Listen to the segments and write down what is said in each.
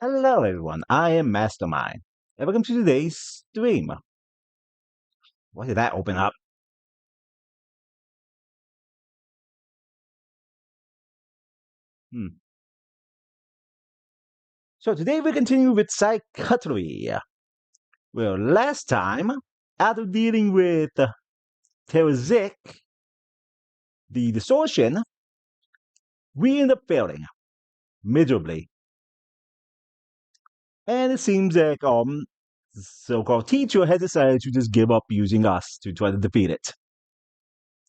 Hello, everyone. I am Mastermind. And welcome to today's stream. Why did that open up? Hmm. So today we continue with psychiatry. Well, last time, after dealing with Terzic, the distortion, we end up failing miserably. And it seems like so-called teacher has decided to just give up using us to try to defeat it.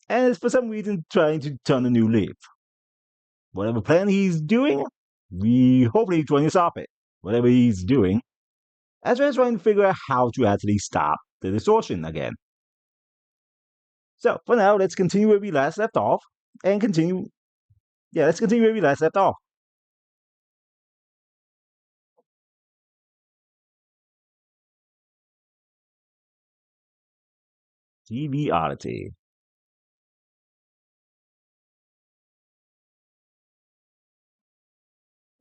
And is for some reason trying to turn a new leaf. Whatever plan he's doing, we hopefully trying to stop it. Whatever he's doing, as well as trying to figure out how to actually stop the distortion again. So for now, let's continue where we last left off, and continue. Yeah, let's continue where we last left off. TV oddity.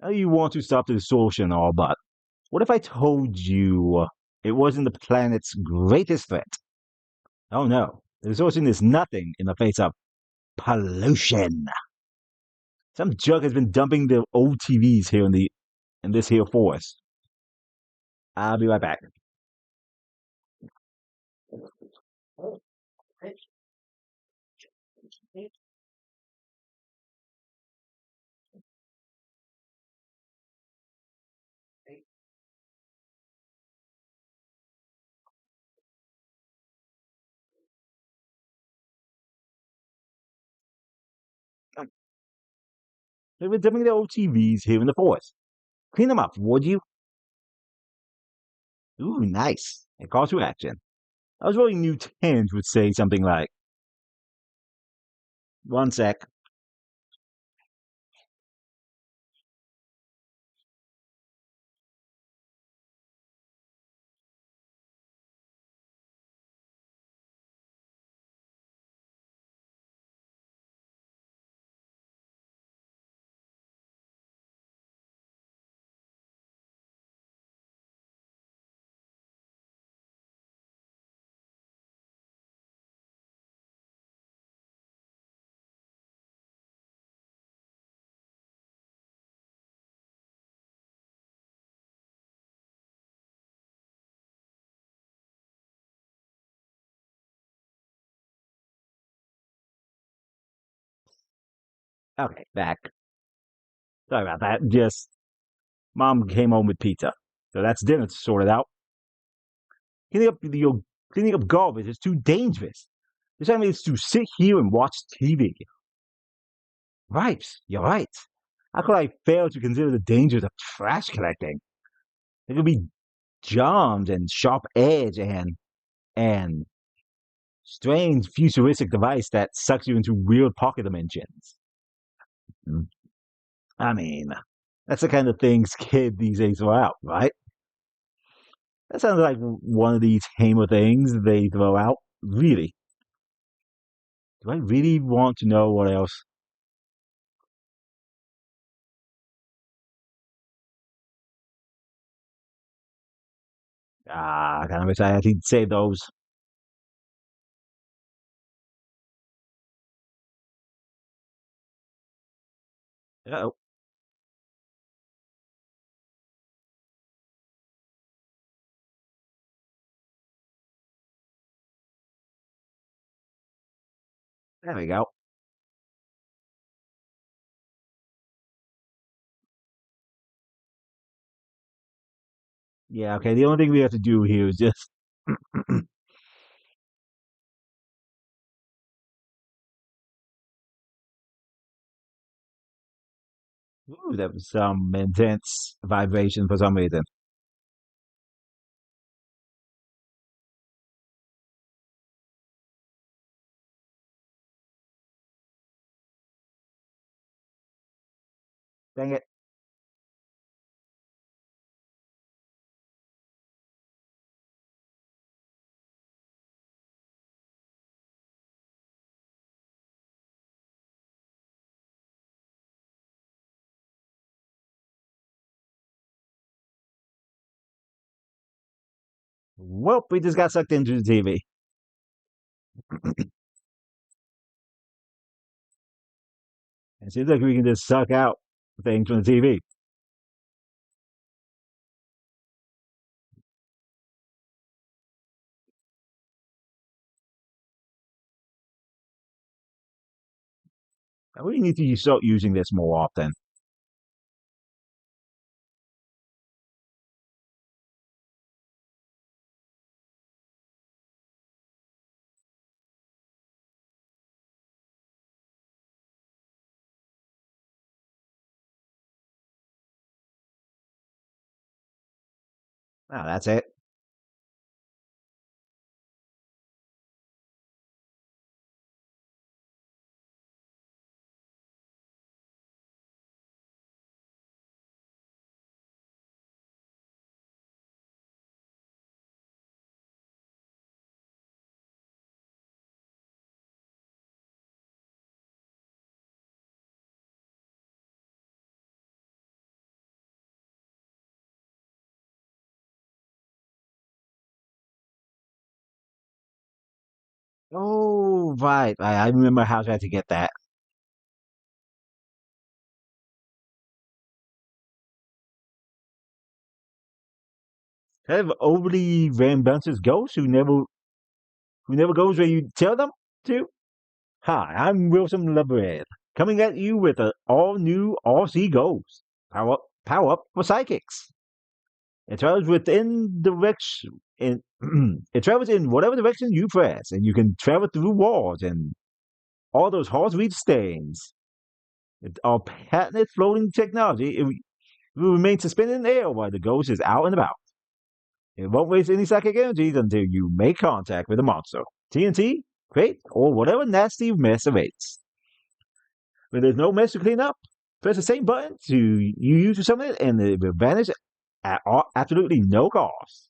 Now you want to stop the distortion, all but what if I told you it wasn't the planet's greatest threat? Oh no, the distortion is nothing in the face of pollution. Some jerk has been dumping the old TVs here in this here forest. I'll be right back. They've been dumping the old TVs here in the forest. Clean them up, would you? Ooh, nice. A call to action. I was hoping New 10s would say something like, one sec. Okay, back. Sorry about that. Just, mom came home with pizza. So that's dinner sorted out. Cleaning up, your, cleaning up garbage is too dangerous. This time is to sit here and watch TV. Right, you're right. How could I fail to consider the dangers of trash collecting? There could be germs and sharp edge and strange futuristic device that sucks you into weird pocket dimensions. Mm. I mean, that's the kind of things kids these days throw out, right? That sounds like one of these tamer things they throw out. Really? Do I really want to know what else? I kind of wish I had to save those. Oh, there we go. Yeah, okay. The only thing we have to do here is just. Ooh, that was some intense vibration for some reason. Dang it. Well, we just got sucked into the TV. It seems like we can just suck out things from the TV. We need to start using this more often. Now that's it. Oh, right. I remember how I had to get that. Kind of overly rambunctious ghost who never goes where you tell them to. Hi, I'm Wilson LeBred, coming at you with an all new RC Ghost. Power up for psychics. It travels within direction. It travels in whatever direction you press, and you can travel through walls and all those hard to reach stains. Our patented floating technology, it will remain suspended in the air while the ghost is out and about. It won't waste any psychic energies until you make contact with the monster. TNT, crate, or whatever nasty mess awaits. When there's no mess to clean up, press the same button you use to summon it, and it will vanish at absolutely no cost.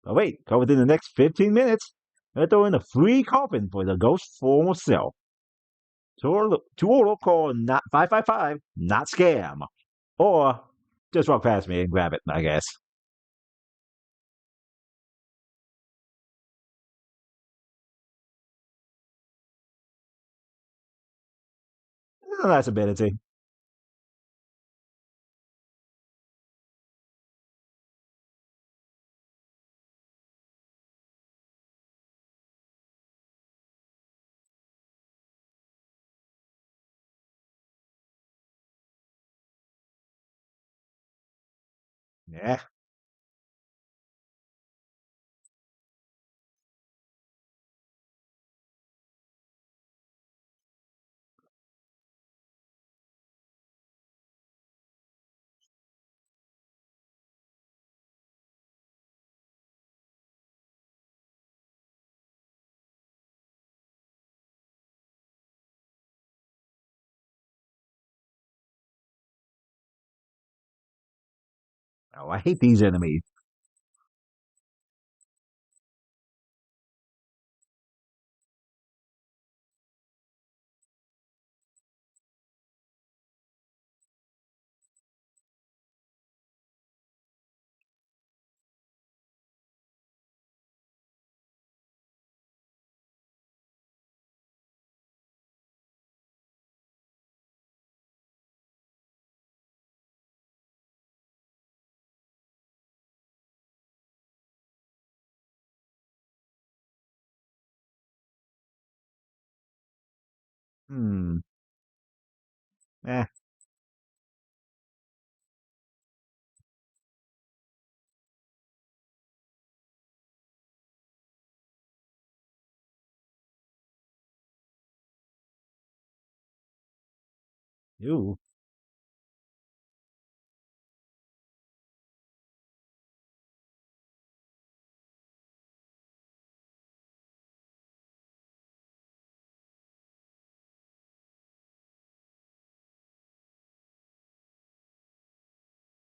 But wait, come within the next 15 minutes, I'll throw in a free coffin for the ghost former self. To order, call not 555, not scam. Or just walk past me and grab it, I guess. It's a nice ability. Yeah. Oh, I hate these enemies. Hmm. Eh. Ooh.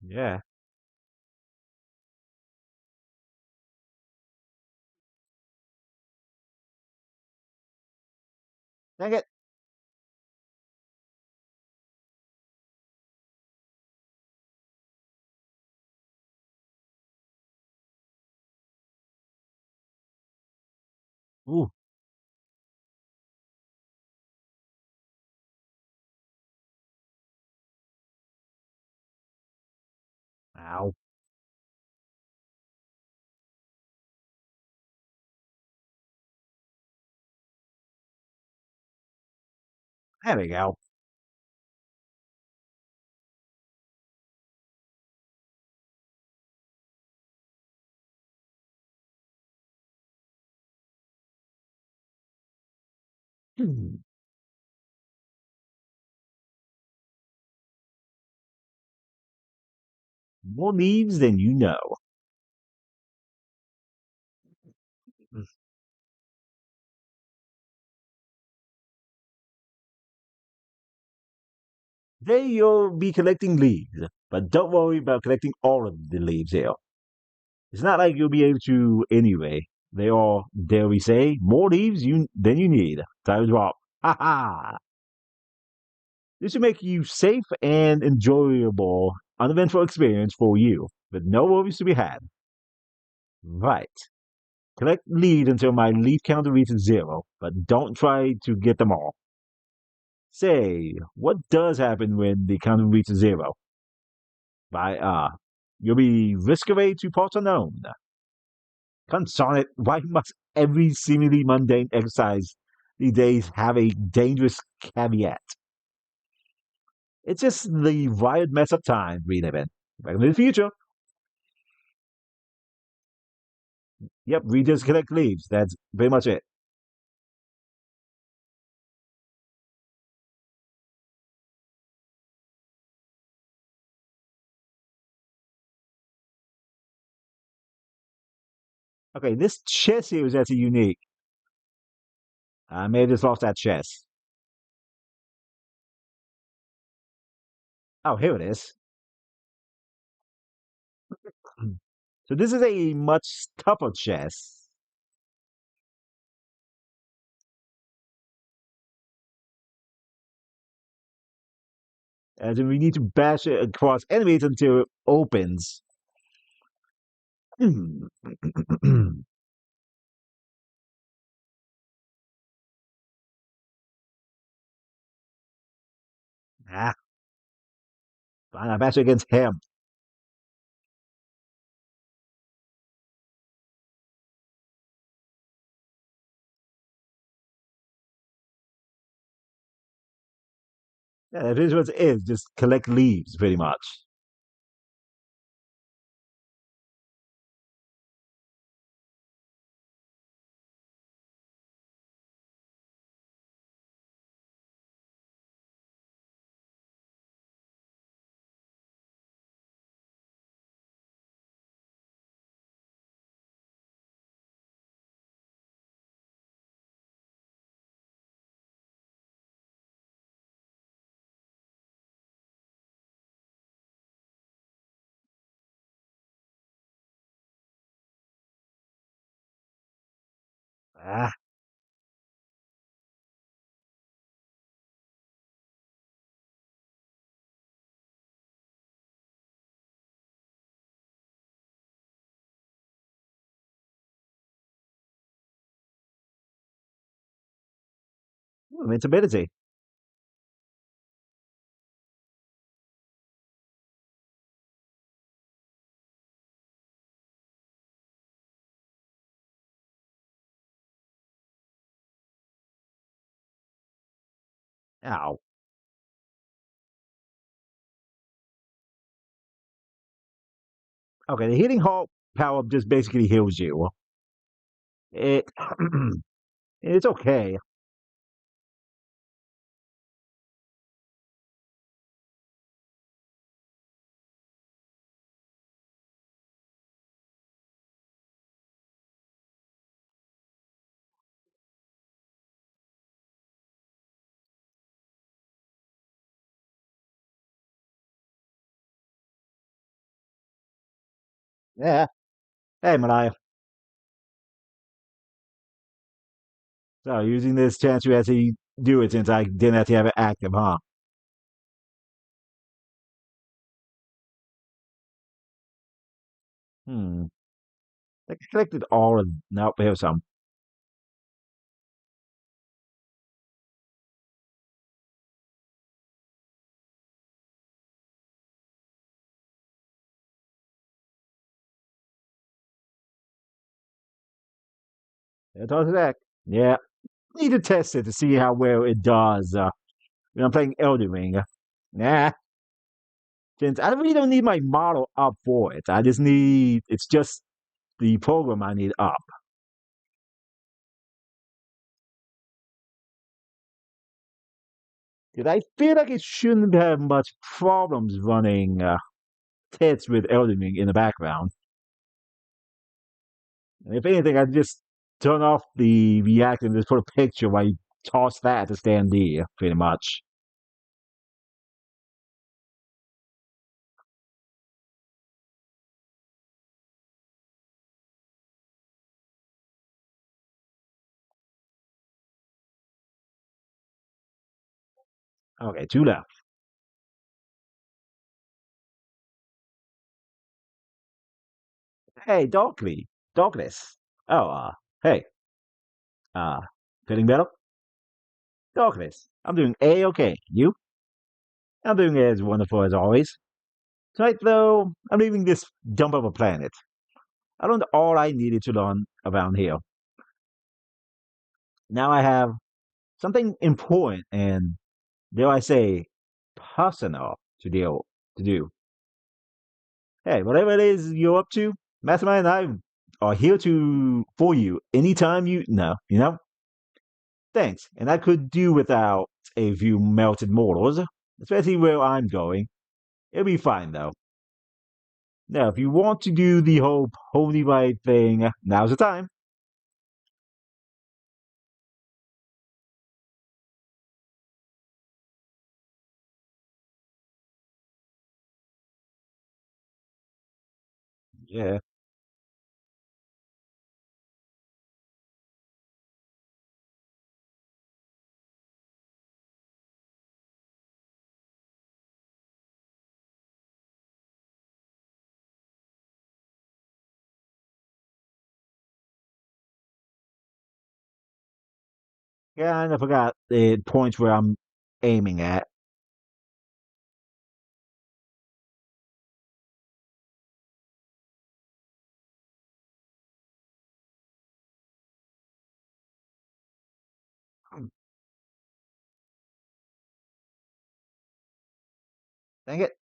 Yeah. Dang it. Ooh, ow. There we go. Hmm. More leaves than you know. Today you'll be collecting leaves, but don't worry about collecting all of the leaves here. It's not like you'll be able to anyway. They are, dare we say, more leaves than you need. Time to drop. Ha ha! This will make you safe and enjoyable, uneventful experience for you, with no worries to be had. Right. Collect leaves until my leaf counter reaches zero, but don't try to get them all. Say, what does happen when the counter reaches zero? By you'll be whisked away to parts unknown. Concern it, why must every seemingly mundane exercise these days have a dangerous caveat? It's just the wild mess of time we live in. Back in the future. Yep, we just collect leaves. That's pretty much it. Okay, this chess here is actually unique. I may have just lost that chess. Oh, here it is. So this is a much tougher chess. As in we need to bash it across enemies until it opens. Ah, fine, I bash it against him. Yeah, that is what it is. Just collect leaves, pretty much. Ah, invincibility. Ow. Okay, the healing heart power just basically heals you. It it's okay. Yeah. Hey, Malaya. So using this chance to actually do it since I didn't actually have it active, huh? Hmm. I collected all of nope, here's some. Toss it back. Yeah, need to test it to see how well it does when I'm playing Elden Ring. Nah, since I really don't need my model up for it. I just need, it's just the program I need up. Because I feel like it shouldn't have much problems running tests with Elden Ring in the background. And if anything, I just turn off the React and just put a picture where I toss that to stand there, pretty much. Okay, two left. Hey, Darkness. Oh, hey, uh, feeling better? Darkness. I'm doing A-okay. You? I'm doing as wonderful as always. Tonight, though, I'm leaving this dump of a planet. I learned all I needed to learn around here. Now I have something important and, dare I say, personal to do. Hey, whatever it is you're up to, Mastermind and I are here to for you anytime you know. Thanks, and I could do without a few melted mortals, especially where I'm going. It'll be fine though. Now, if you want to do the whole pony ride thing, now's the time. Yeah. Yeah, I forgot the points where I'm aiming at. Hmm, dang it.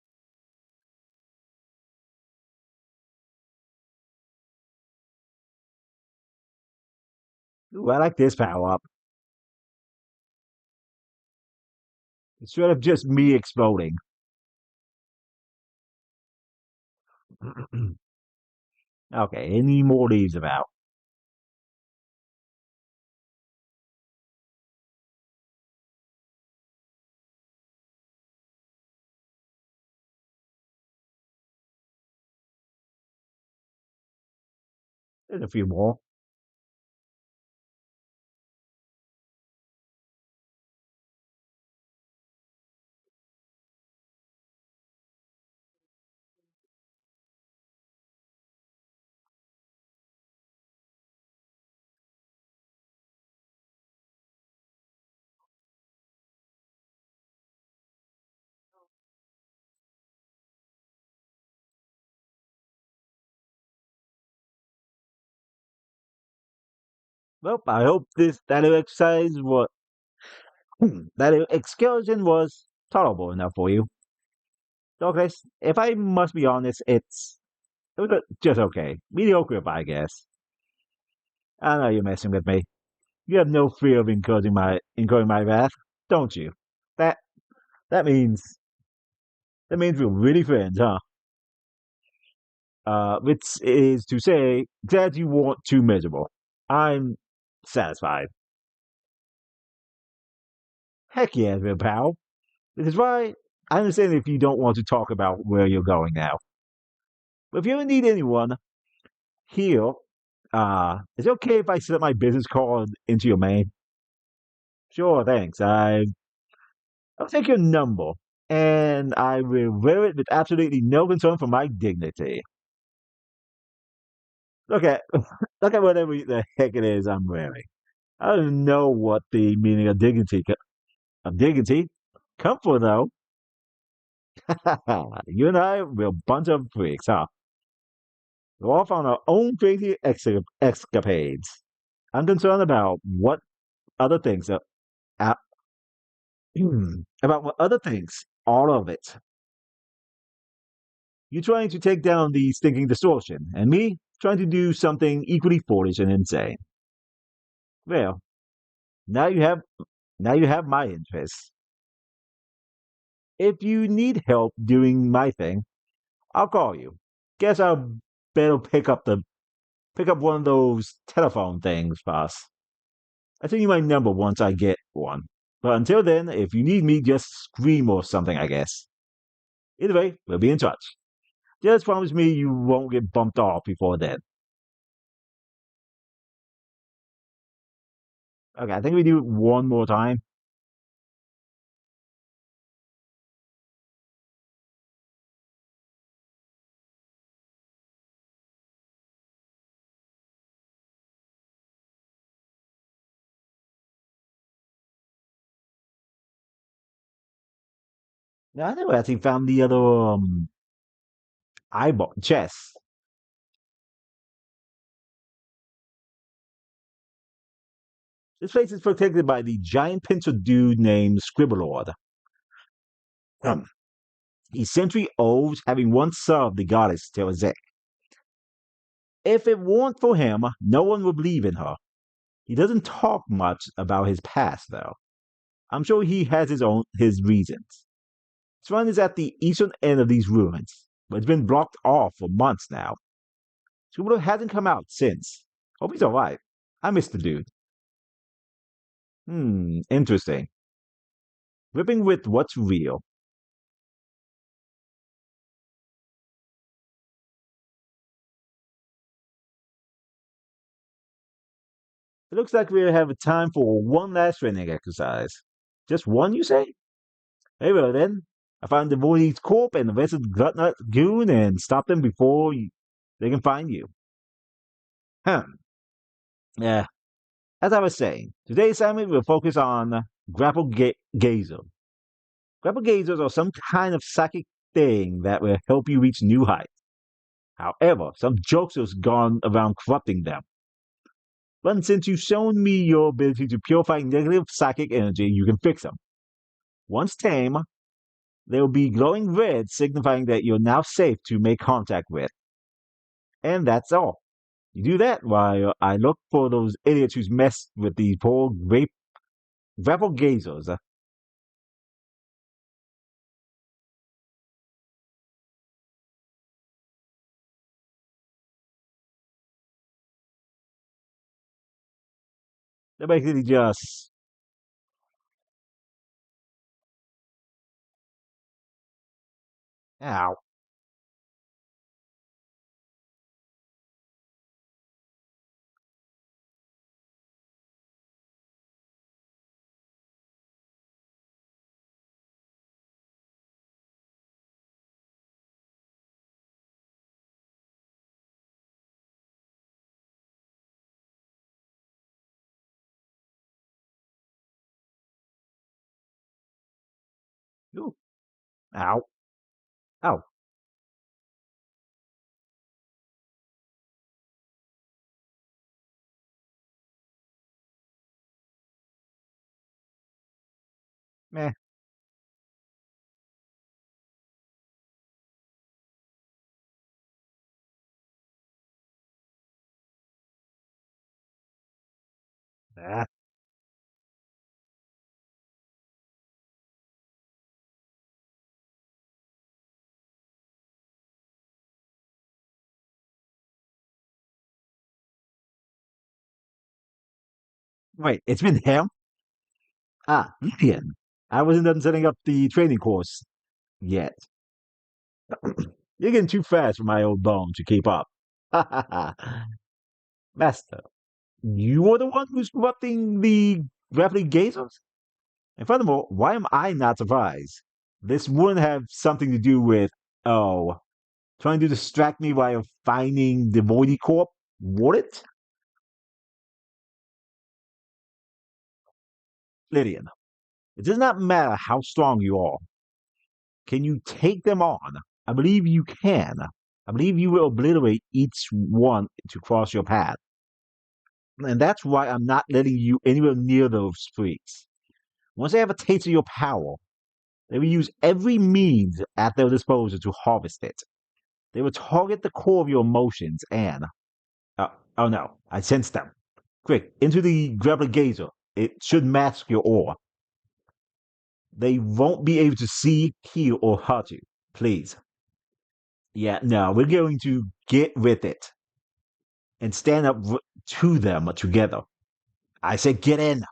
Ooh, I like this power up. Instead of just me exploding. Okay, any more leaves about? There's a few more. Well, I hope this that exercise was that excursion was tolerable enough for you. Okay, if I must be honest, it was just okay, mediocre, I guess. I know you're messing with me. You have no fear of incurring my wrath, don't you? That that means that means we're really friends, huh? Which is to say, glad you weren't too miserable. I'm satisfied. Heck yeah, real pal. Which is why I understand if you don't want to talk about where you're going now. But if you ever need anyone here, is it okay if I slip my business card into your main? Sure, thanks. I'll take your number, and I will wear it with absolutely no concern for my dignity. Look at look at whatever the heck it is I'm wearing. I don't know what the meaning of dignity. Comfort though. You and I, we're a bunch of freaks, huh? We're off on our own crazy escapades. I'm concerned about what other things are uh, about what other things. All of it. You trying to take down the stinking distortion, and me trying to do something equally foolish and insane. Well, now you have now you have my interest. If you need help doing my thing, I'll call you. Guess I'll better pick up one of those telephone things, boss. I send you my number once I get one. But until then, if you need me, just scream or something, I guess. Either way, we'll be in touch. Just promise me you won't get bumped off before then. Okay, I think we do it one more time. Now, I never actually found the other eyeball chest. This place is protected by the giant pencil dude named Scribblelord. Um, he's century old, having once served the goddess Terazek. If it weren't for him, no one would believe in her. He doesn't talk much about his past, though. I'm sure he has his reasons. His run is at the eastern end of these ruins, but it's been blocked off for months now. Scribbler hasn't come out since. Hope he's alright. I miss the dude. Interesting. Ripping with what's real. It looks like we have time for one last training exercise. Just one, you say? Very well then. I find the Void's corp and the rest of the Glutnut goon and stop them before they can find you. Hmm. Yeah. As I was saying, today's assignment will focus on gazer. Grapple gazers are some kind of psychic thing that will help you reach new heights. However, some jokesters gone around corrupting them. But since you've shown me your ability to purify negative psychic energy, you can fix them. Once tame, they will be glowing red, signifying that you're now safe to make contact with. And that's all. You do that while I look for those idiots who's messed with these poor grapple gazers. They're basically just, ow, ooh, ow, ow, meh, ah. Wait, it's been him? Ah, Ian. I wasn't done setting up the training course yet. You're getting too fast for my old bone to keep up. Master, you are the one who's corrupting the grappling gazers? And furthermore, why am I not surprised? This wouldn't have something to do with, oh, trying to distract me while finding the Voidy Corp, would it? Lydian, it does not matter how strong you are. Can you take them on? I believe you can. I believe you will obliterate each one to cross your path. And that's why I'm not letting you anywhere near those freaks. Once they have a taste of your power, they will use every means at their disposal to harvest it. They will target the core of your emotions and. Uh, oh no, I sense them. Quick, into the grappling gazer. It should mask your aura. They won't be able to see, hear, or hurt you. Please. Yeah, no, we're going to get with it and stand up to them together. I said get in.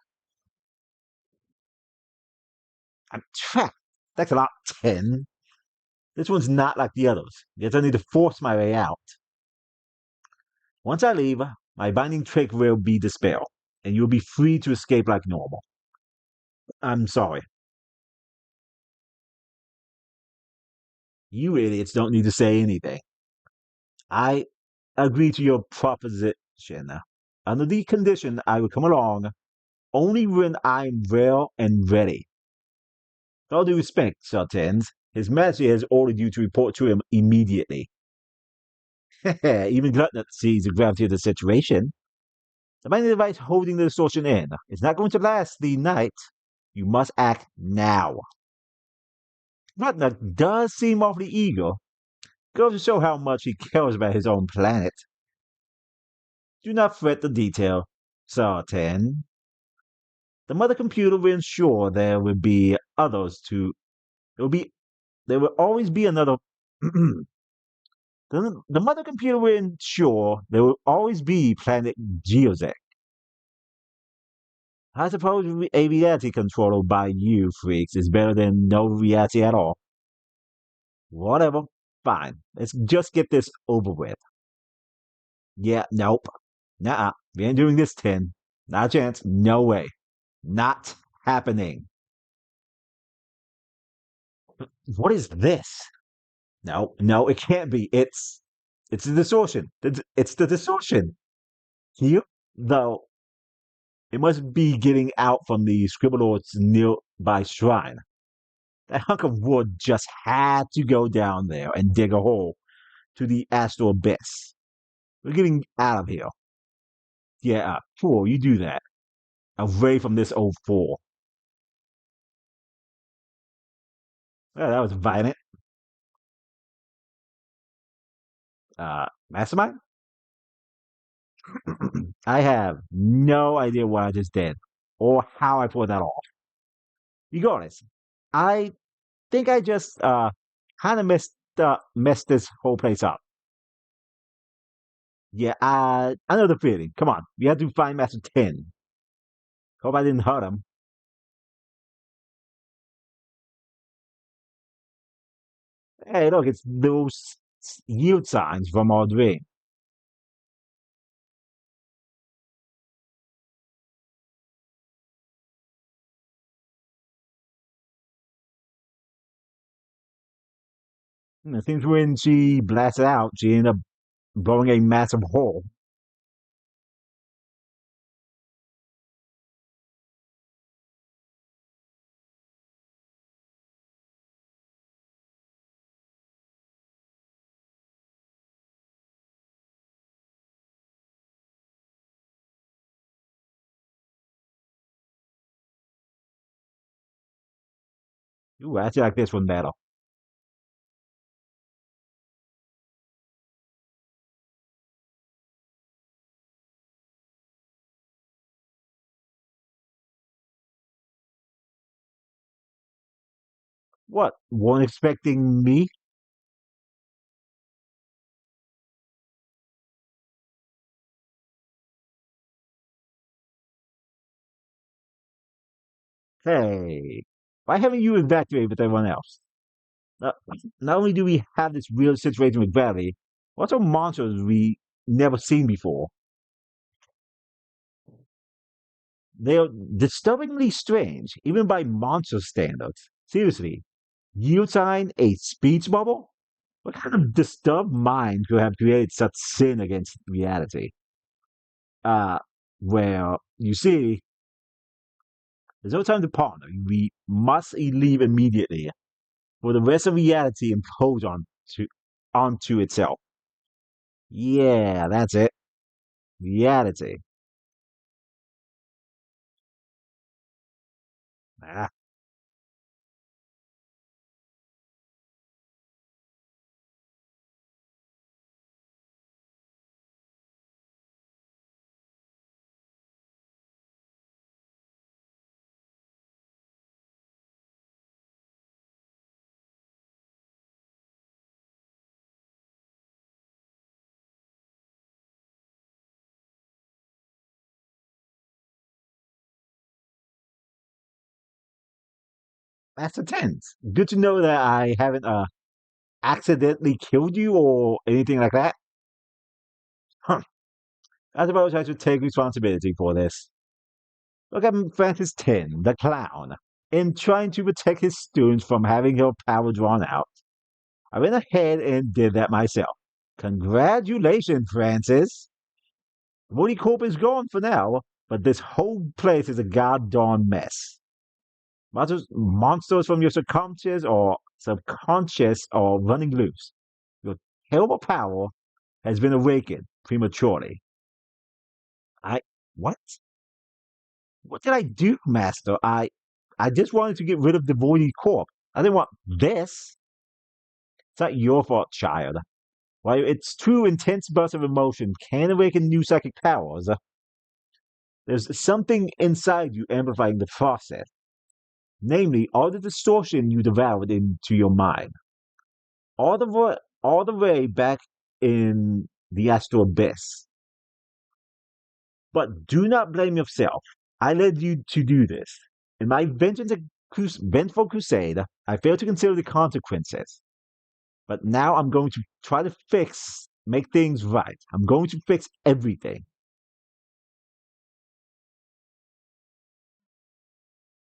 I'm trapped. That's a lot. 10. This one's not like the others. Yet I need to force my way out. Once I leave, my binding trick will be dispelled, and you'll be free to escape like normal. I'm sorry. You idiots don't need to say anything. I agree to your proposition. Under the condition I will come along only when I'm well and ready. With all due respect, Sir Tens, His Majesty has ordered you to report to him immediately. Even Glutnut sees the gravity of the situation. The mighty device holding the distortion in is not going to last the night. You must act now. Glutnut does seem awfully eager. Goes to show how much he cares about his own planet. Do not fret the detail, Sir Ten. The mother computer will ensure there will be others to. There will always be another. The mother computer will ensure there will always be planet Geozek. I suppose a reality controller by you freaks is better than no reality at all. Whatever. Fine. Let's just get this over with. Yeah, nope. Nah, we ain't doing this, Tin. Not a chance. No way. Not happening. What is this? No, no, it can't be. It's the distortion. It's the distortion. You though it must be getting out from the Scribbler's nearby shrine. That hunk of wood just had to go down there and dig a hole to the astral abyss. We're getting out of here. Yeah, fool, you do that. Away from this old fool. Well, that was violent. Mastermind? I have no idea what I just did or how I pulled that off. Regardless, I think I just kind of messed this whole place up. Yeah, I know the feeling. Come on, we have to find Master 10. Hope I didn't hurt him. Hey, look, it's those yield signs from our dream. It seems when she blasted out, she ended up blowing a massive hole. Ooh, I actually like this one better. What? Weren't expecting me? Hey, why haven't you evacuated with everyone else? Not, not only do we have this real situation with gravity, what are monsters we never seen before? They are disturbingly strange, even by monster standards. Seriously, you sign a speech bubble? What kind of disturbed mind could have created such sin against reality? Uh, well, you see, there's no time to ponder. We must leave immediately for the rest of reality impose onto itself. Yeah, that's it. Reality. Ah, that's a tense. Good to know that I haven't accidentally killed you or anything like that. Huh. I suppose I should take responsibility for this. Look at Francis Tin, the clown. In trying to protect his students from having her power drawn out, I went ahead and did that myself. Congratulations, Francis. Woody Corp is gone for now, but this whole place is a goddamn mess. Monsters from your subconscious are running loose. Your terrible power has been awakened prematurely. I what? What did I do, Master? I just wanted to get rid of the Voidy Corp. I didn't want this. It's not your fault, child. While its true intense burst of emotion can awaken new psychic powers, there's something inside you amplifying the process. Namely, all the distortion you devoured into your mind. All the way back in the astral abyss. But do not blame yourself. I led you to do this. In my vengeful crusade, I failed to consider the consequences. But now I'm going to try to make things right. I'm going to fix everything.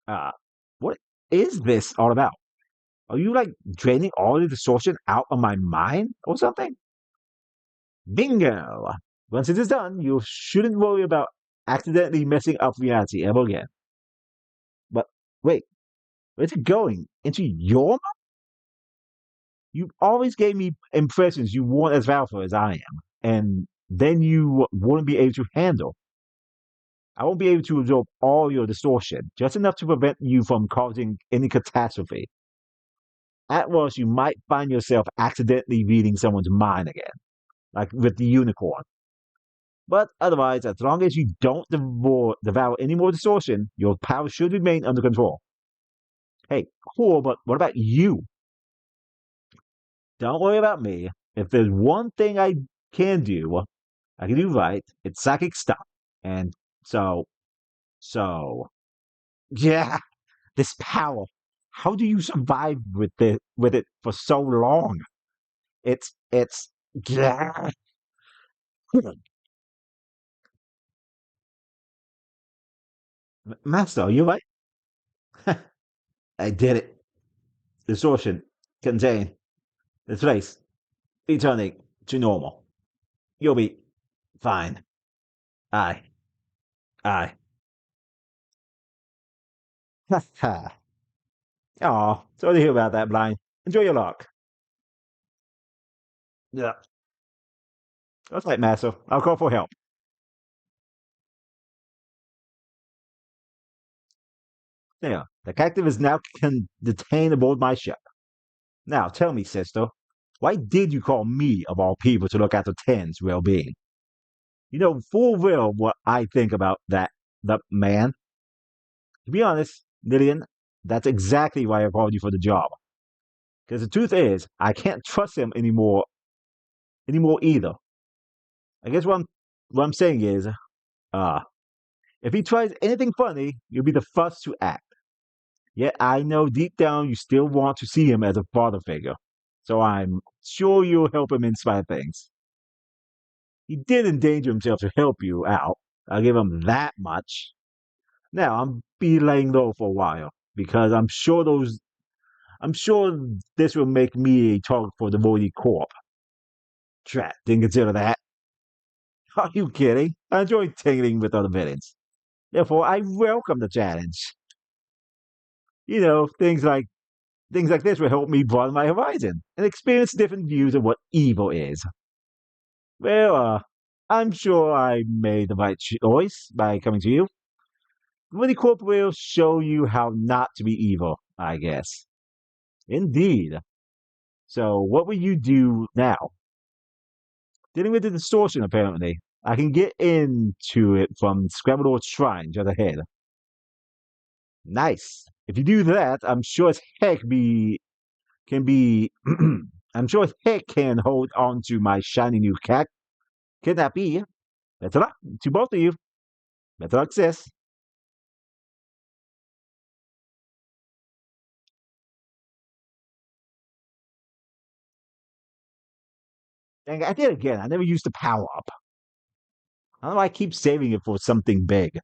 Uh, what is this all about? Are you like draining all the distortion out of my mind or something? Bingo! Once it is done, you shouldn't worry about accidentally messing up reality ever again. But wait, where's it going? Into your mind? You always gave me impressions you weren't as powerful as I am, and then you wouldn't be able to handle. I won't be able to absorb all your distortion, just enough to prevent you from causing any catastrophe. At worst, you might find yourself accidentally reading someone's mind again, like with the unicorn. But otherwise, as long as you don't devour any more distortion, your power should remain under control. Hey, cool, but what about you? Don't worry about me. If there's one thing I can do right, it's psychic stuff. And so, so, yeah, this power. How do you survive with it for so long? It's yeah. Master, are you right? I did it. Distortion contain this place returning to normal. You'll be fine. Aye, aye. Ha ha. Aw, sorry to hear about that, Blind. Enjoy your luck. Yeah. That's right, Master. I'll call for help. There. The captive is now detained aboard my ship. Now, tell me, sister, why did you call me, of all people, to look after Ten's well-being? You know full well what I think about that man. To be honest, Lillian, that's exactly why I called you for the job. Because the truth is, I can't trust him anymore either. I guess what I'm saying is, uh, if he tries anything funny, you'll be the first to act. Yet I know deep down you still want to see him as a father figure. So I'm sure you'll help him inspire things. He did endanger himself to help you out. I'll give him that much. Now I'm be laying low for a while because I'm sure this will make me a target for the Voidy Corp. Drat, didn't consider that. Are you kidding? I enjoy tingling with other villains. Therefore, I welcome the challenge. You know, things like this will help me broaden my horizon and experience different views of what evil is. Well, I'm sure I made the right choice by coming to you. Really Corp will show you how not to be evil, I guess. Indeed. So, what will you do now? Dealing with the distortion, apparently. I can get into it from Scrambled Shrine just ahead. Nice. If you do that, I'm sure as heck be can be I'm sure as heck can hold on to my shiny new cat. Can that be? Better luck to both of you. Better luck, sis. Dang, I did it again. I never used the power up. I don't know why I keep saving it for something big.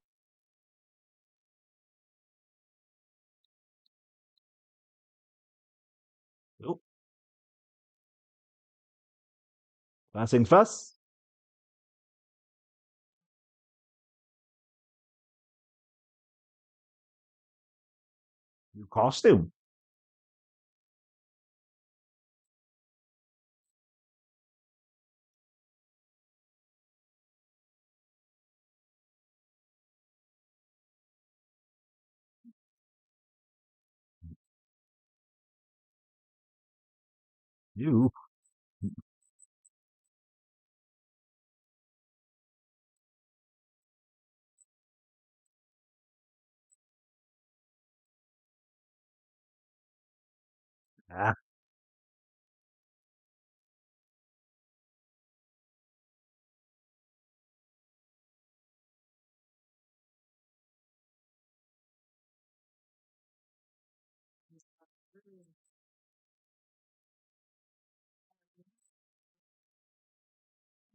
Oh, last thing first, new costume. New. Ah,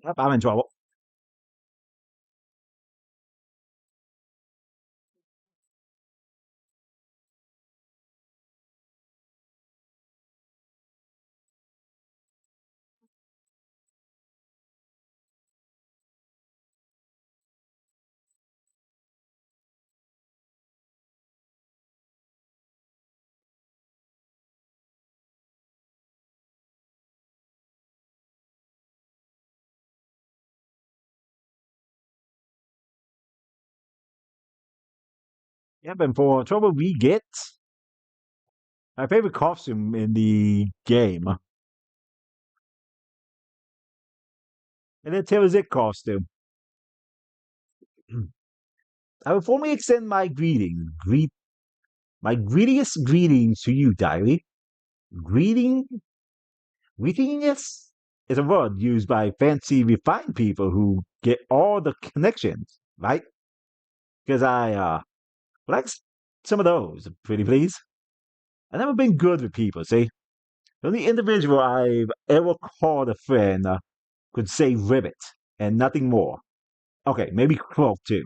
yep, I'm in trouble. Yep, and for trouble we get my favorite costume in the game. And then Taylor's It costume. I will formally extend my my greediest greetings to you, Diary. Greeting, greetingness is a word used by fancy, refined people who get all the connections, right? Because I like some of those, pretty please. I've never been good with people, see? The only individual I've ever called a friend could say ribbit and nothing more. Okay, maybe cloak too.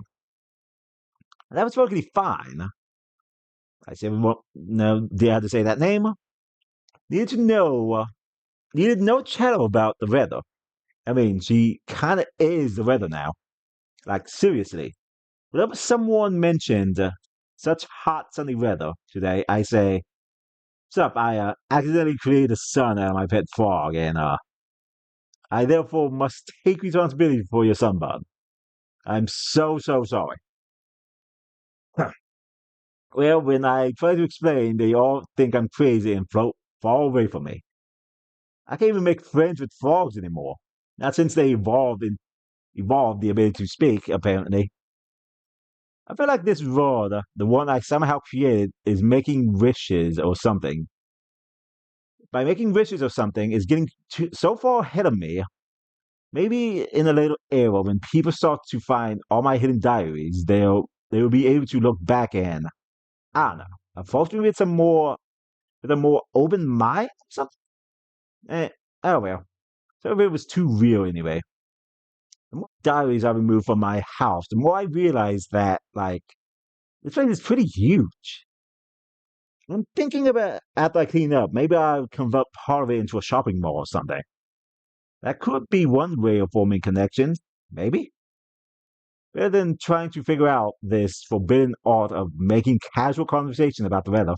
And that was perfectly fine. I said, well, no, did I have to say that name? Needed to know, needed no chatter about the weather. I mean, she kind of is the weather now. Like, seriously. Whenever someone mentioned such hot sunny weather today, I say, sup, I accidentally created a sun out of my pet frog, and I therefore must take responsibility for your sunburn. I'm so sorry. Well, when I try to explain, they all think I'm crazy and float far away from me. I can't even make friends with frogs anymore. Not since they evolved the ability to speak, apparently. I feel like this world, the one I somehow created, is making wishes or something. By making wishes or something, is getting so far ahead of me. Maybe in a later era, when people start to find all my hidden diaries, they will be able to look back and I don't know. Unfortunately, with a more open mind. Something. Oh well. So if it was too real anyway. The more diaries I removed from my house, the more I realized that like this place is pretty huge. I'm thinking about after I clean up, maybe I'll convert part of it into a shopping mall or something. That could be one way of forming connections, maybe. Rather than trying to figure out this forbidden art of making casual conversation about the weather.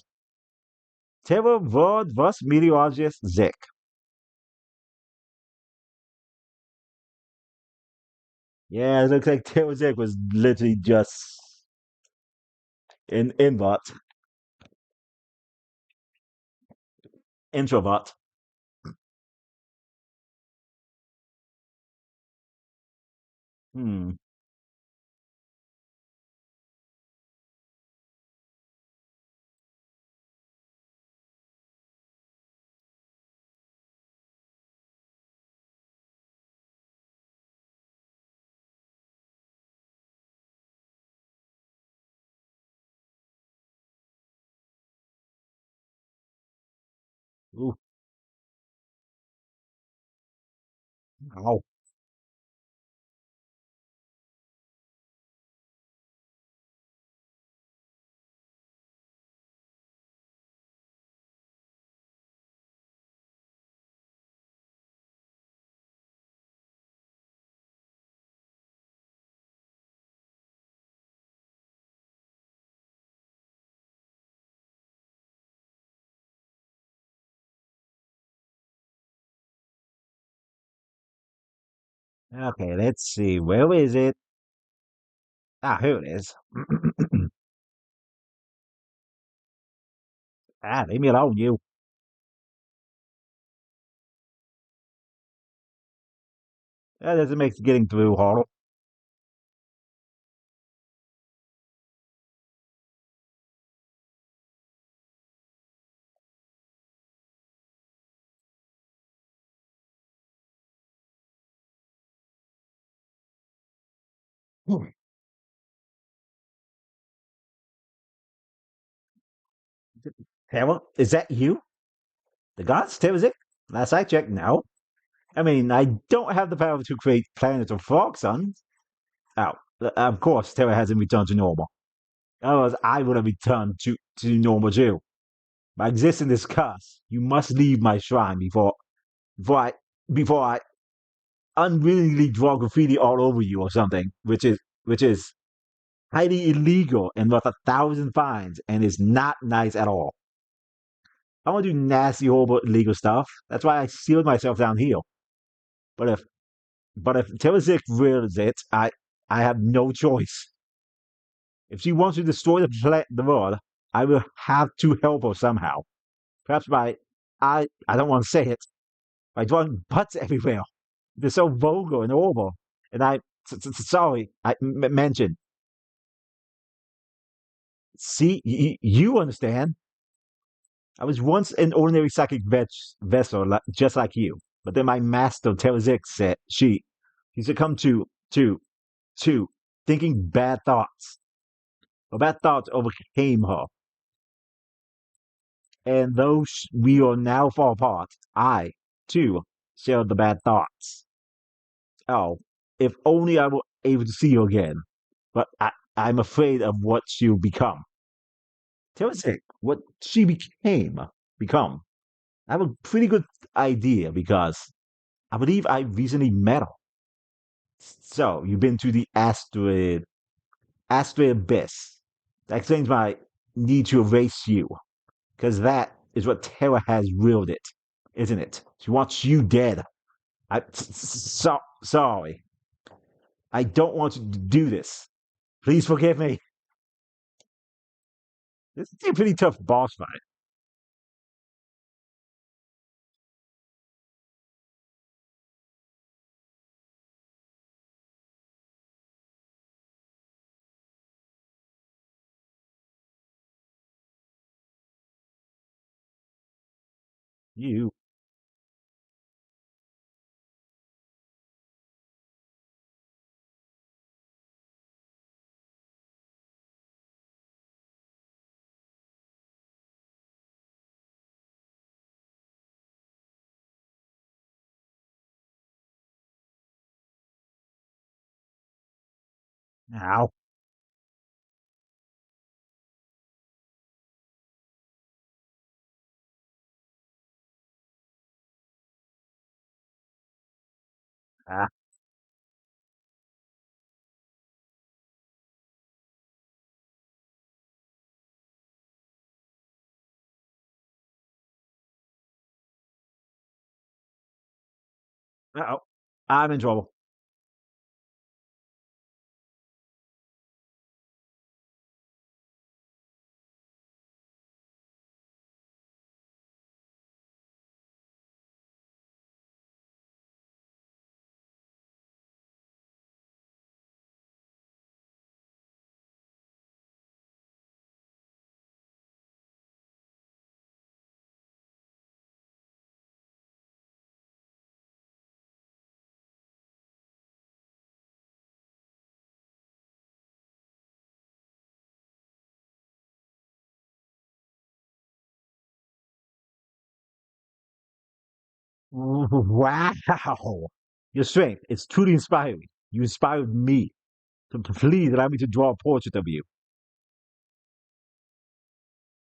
Terror word was meteorologist Zick. Yeah, it looks like Terror Zick was literally just In invert, introvert. Hmm. Ooh. Ow. Okay, let's see. Where is it? Ah, here it is. Ah, leave me alone, you. That doesn't make getting through harder. Terra, is that you? The gods? Terra it? Last I checked, no. I mean, I don't have the power to create planets or frog suns. Oh, of course, Terra hasn't returned to normal. Otherwise, I would have returned to normal too. By existing this curse, you must leave my shrine before I before I unwillingly draw graffiti all over you or something, which is highly illegal and worth 1,000 fines and is not nice at all. I want to do nasty, horrible, illegal stuff. That's why I sealed myself down here. But if Telezik wills it, I have no choice. If she wants to destroy the world, I will have to help her somehow. Perhaps by I don't want to say it by drawing butts everywhere. They're so vulgar and horrible. And sorry, I mentioned. See, you understand. I was once an ordinary psychic vessel, just like you. But then my master Telezik said she succumbed to thinking bad thoughts. Her bad thoughts overcame her, and though we are now far apart, I too share the bad thoughts. Oh, if only I were able to see you again. But I'm afraid of what she'll become. Telezik, what she become. I have a pretty good idea because I believe I recently met her. So you've been to the asteroid abyss. That explains my need to erase you, because that is what Terra has willed it, isn't it? She wants you dead. Sorry. I don't want to do this. Please forgive me. This is a pretty tough boss fight. You. Now. Ah. Uh-oh. I'm in trouble. Wow. Your strength is truly inspiring. You inspired me. So please allow me to draw a portrait of you.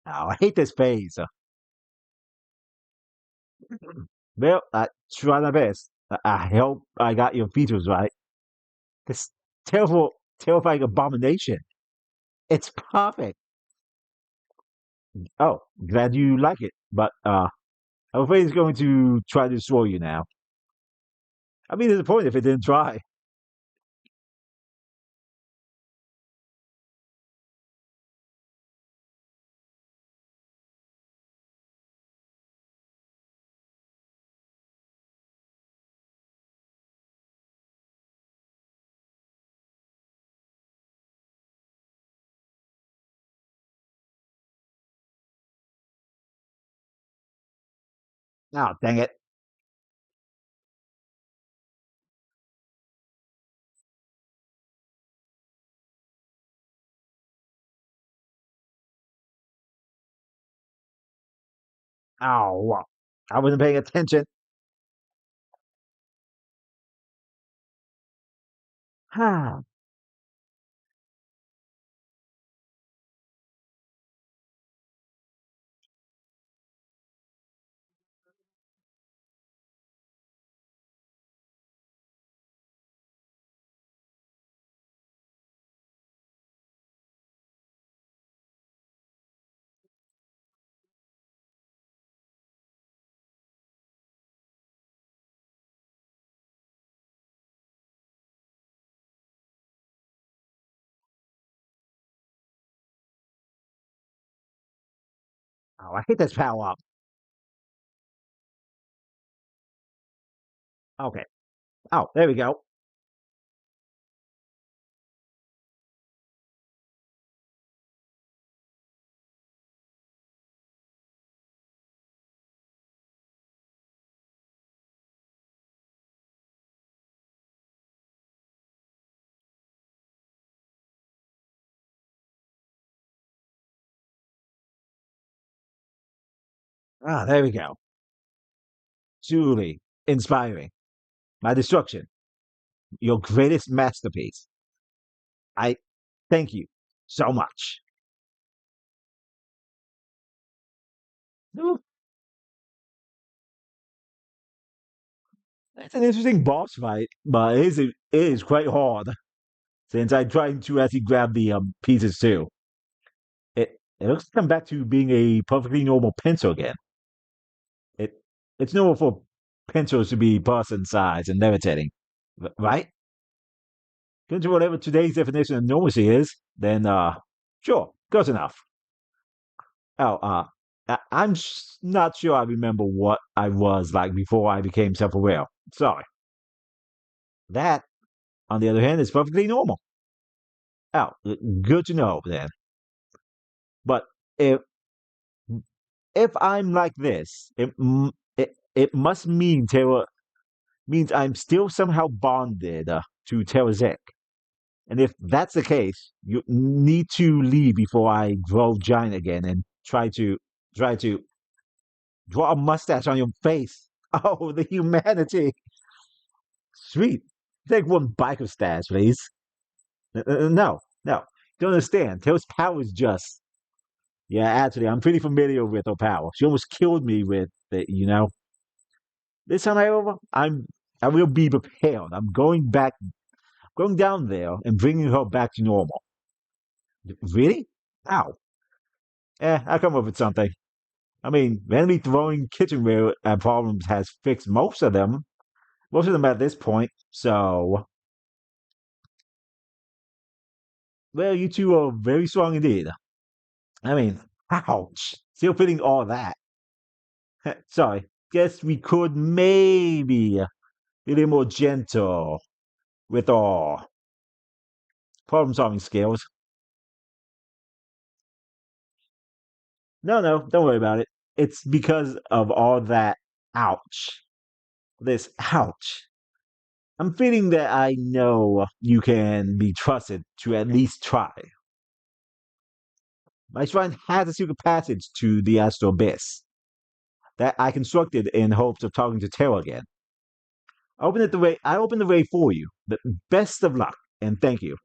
Oh, I hate this face. Well, I try my best. I hope I got your features right. This terrible, terrifying abomination. It's perfect. Oh, glad you like it. But I'm afraid it's going to try to destroy you now. I'd be disappointed if it didn't try. Oh, dang it. Oh, I wasn't paying attention. Ah, oh, I hate this power up. Okay. Oh, there we go. Ah, there we go. Truly inspiring. My destruction, your greatest masterpiece. I thank you so much. Ooh, that's an interesting boss fight, but it is quite hard since I tried to actually grab the pieces too. It looks like I'm back to being a perfectly normal pencil again. It it's normal for pencils to be person size and levitating, right? According to whatever today's definition of normalcy is, then sure, close enough. Oh, I'm not sure I remember what I was like before I became self-aware. Sorry. That, on the other hand, is perfectly normal. Oh, good to know then. But if if I'm like this, it must mean Terra means I'm still somehow bonded to Terrazek. And if that's the case, you need to leave before I grow giant again and try to draw a mustache on your face. Oh, the humanity! Sweet. Take one biker stash, please. No, no. Don't understand. Tails' power is just. Yeah, actually, I'm pretty familiar with her power. She almost killed me with it. This time, however, I will be prepared. I'm going down there and bringing her back to normal. Really? Ow. I'll come up with something. I mean, randomly throwing kitchenware at problems has fixed most of them. Most of them at this point. So, well, you two are very strong indeed. I mean, ouch. Still feeling all that. Sorry. Guess we could maybe be a little more gentle with our problem solving skills. No, no, don't worry about it. It's because of all that ouch. This ouch. I'm feeling that I know you can be trusted to at least try. My shrine has a secret passage to the astral abyss. that I constructed in hopes of talking to Tara again. I opened the ray for you. The best of luck, and thank you.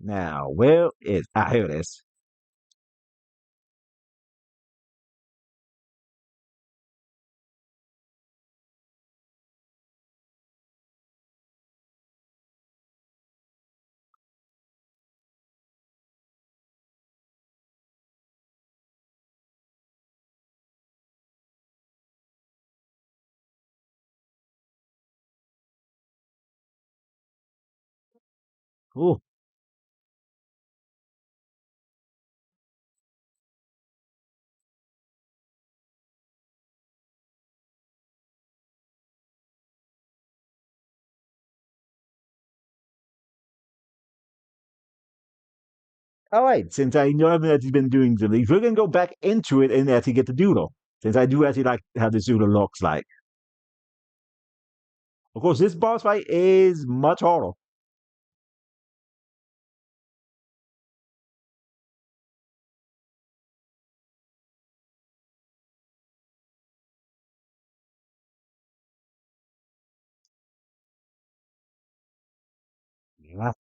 Now, where is here it is. Ooh. All right, since I know that he's been doing the league, we're gonna go back into it and actually get the doodle. Since I do actually like how this doodle looks like. Of course, this boss fight is much harder. Yeah.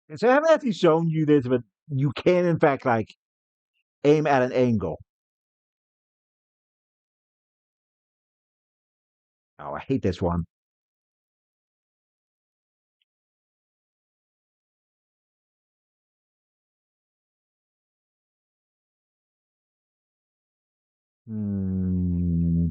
And so I haven't actually shown you this, but you can in fact like aim at an angle. Oh, I hate this one. Hmm.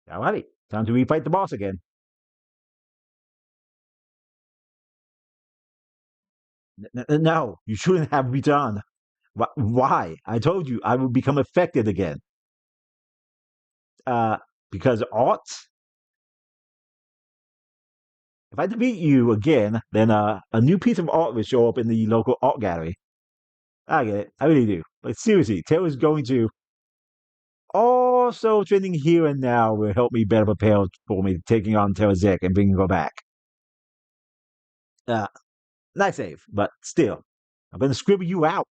Alrighty, time to refight the boss again. No, you shouldn't have returned. Why? I told you I would become affected again. Uh, because art. If I defeat you again, then a new piece of art will show up in the local art gallery. I get it. I really do. But seriously, Taylor's going to also training here and now will help me better prepare for me taking on Terrazek and bringing her back. Uh, nice save, but still, I'm gonna scribble you out.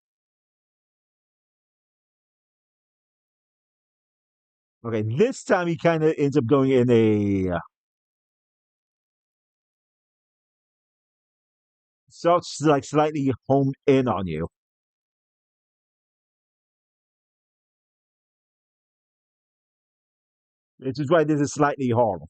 Okay, this time he kind of ends up going in a such like slightly honed in on you, which is why this is slightly harder.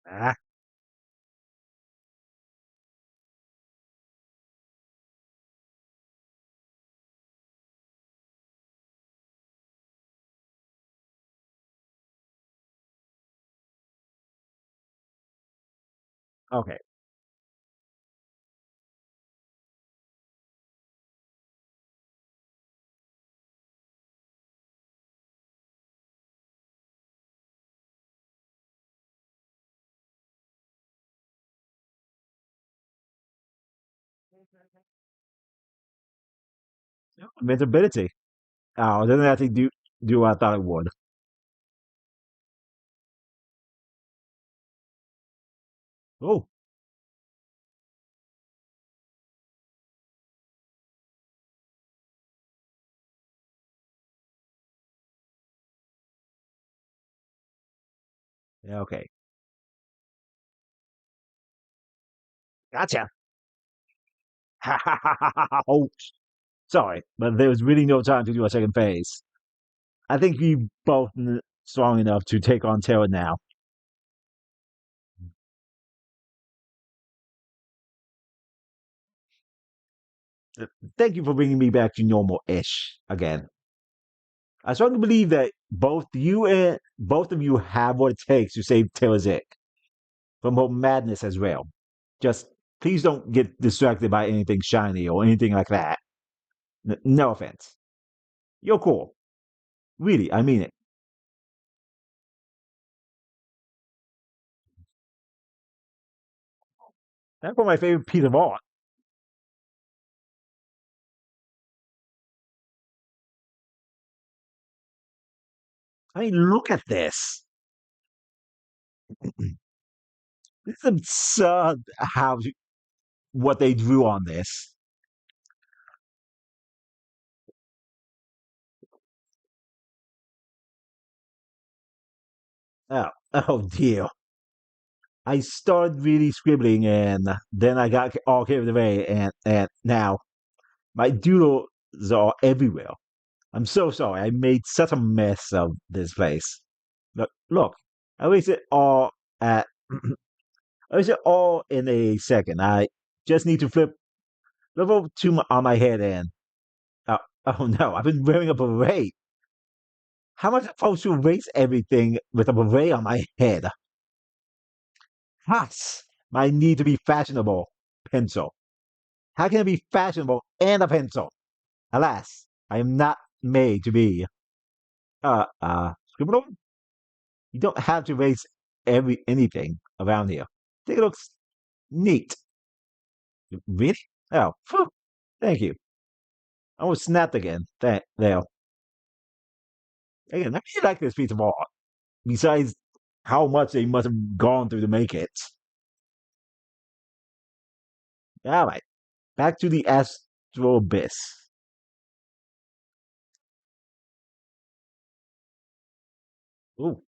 Ah, okay. Invincibility. Oh, it doesn't actually do what I thought it would. Oh, yeah, okay. Gotcha. Oh, sorry, but there was really no time to do a second phase. I think we both strong enough to take on Terra now. Thank you for bringing me back to normal-ish again. I strongly believe that both of you have what it takes to save Terra's from her madness as well. Just please don't get distracted by anything shiny or anything like that. No offense. You're cool. Really, I mean it. That's one of my favorite piece of art. I mean, look at this. This is absurd what they drew on this. Oh, oh dear. I started really scribbling and then I got all carried away and now my doodles are everywhere. I'm so sorry. I made such a mess of this place. Look, I wasted all at I wasted all in a second. I just need to flip over on my head and oh, oh no, I've been wearing a beret. How am I supposed to erase everything with a beret on my head? Has my need to be fashionable pencil. How can I be fashionable and a pencil? Alas, I am not made to be. Scribble. You don't have to erase anything around here. I think it looks neat. Really? Oh, phew. Thank you. I was snapped again. There. Again, I really like this piece of art. Besides how much they must have gone through to make it. All right, back to the Astral Abyss. Ooh,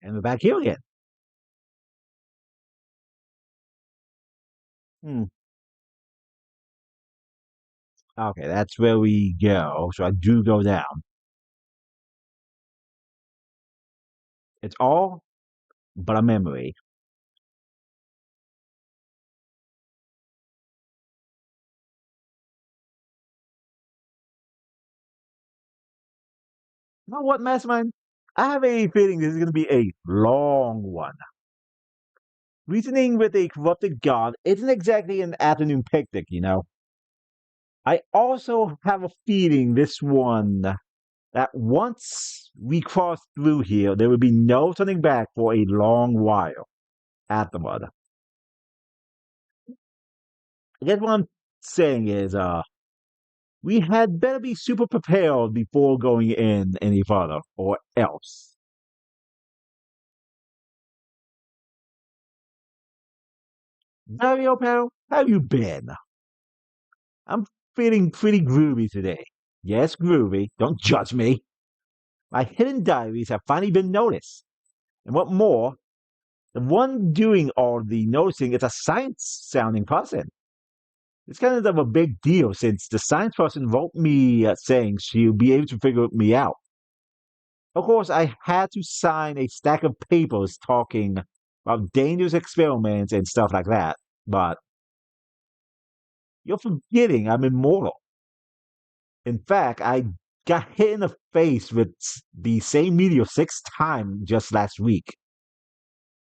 and we're back here again. Hmm. Okay, that's where we go. So I do go down. It's all but a memory. You know what, Mastermind? I have a feeling this is going to be a long one. Reasoning with a corrupted god isn't exactly an afternoon picnic, you know. I also have a feeling this one that once we cross through here, there will be no turning back for a long while afterward. I guess what I'm saying is, we had better be super prepared before going in any further, or else. Dario, pal, how you been? I'm feeling pretty groovy today. Yes, groovy. Don't judge me. My hidden diaries have finally been noticed. And what more, the one doing all the noticing is a science sounding person. It's kind of a big deal since the science person wrote me saying she'll be able to figure me out. Of course, I had to sign a stack of papers talking about dangerous experiments and stuff like that. But you're forgetting I'm immortal. In fact, I got hit in the face with the same meteor 6 times just last week.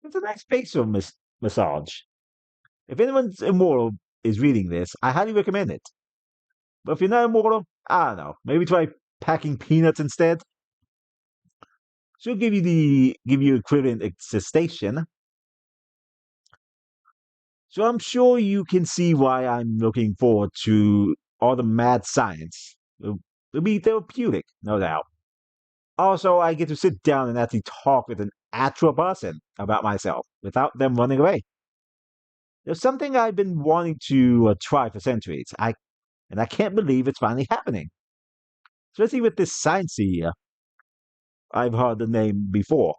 It's a nice facial massage. If anyone's immortal is reading this, I highly recommend it. But if you're not immortal, I don't know. Maybe try packing peanuts instead. She'll give you equivalent existation. So I'm sure you can see why I'm looking forward to all the mad science. It'll be therapeutic, no doubt. Also, I get to sit down and actually talk with an actual person about myself without them running away. There's something I've been wanting to try for centuries. I can't believe it's finally happening. Especially with this sciencey. I've heard the name before.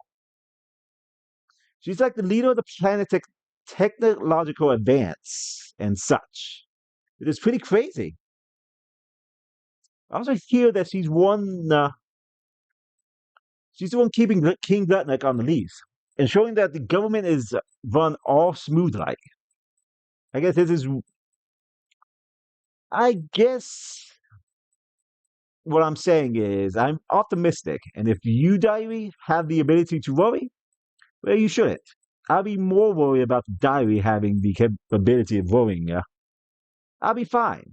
She's like the leader of the planet's technological advance and such. It is pretty crazy. I also hear that she's one. She's the one keeping King Gluttonic on the leash, ensuring that the government is run all smooth like. I guess this is. I guess what I'm saying is I'm optimistic, and if you, diary, have the ability to worry, well, you shouldn't. I'll be more worried about the diary having the capability of worrying. I'll be fine.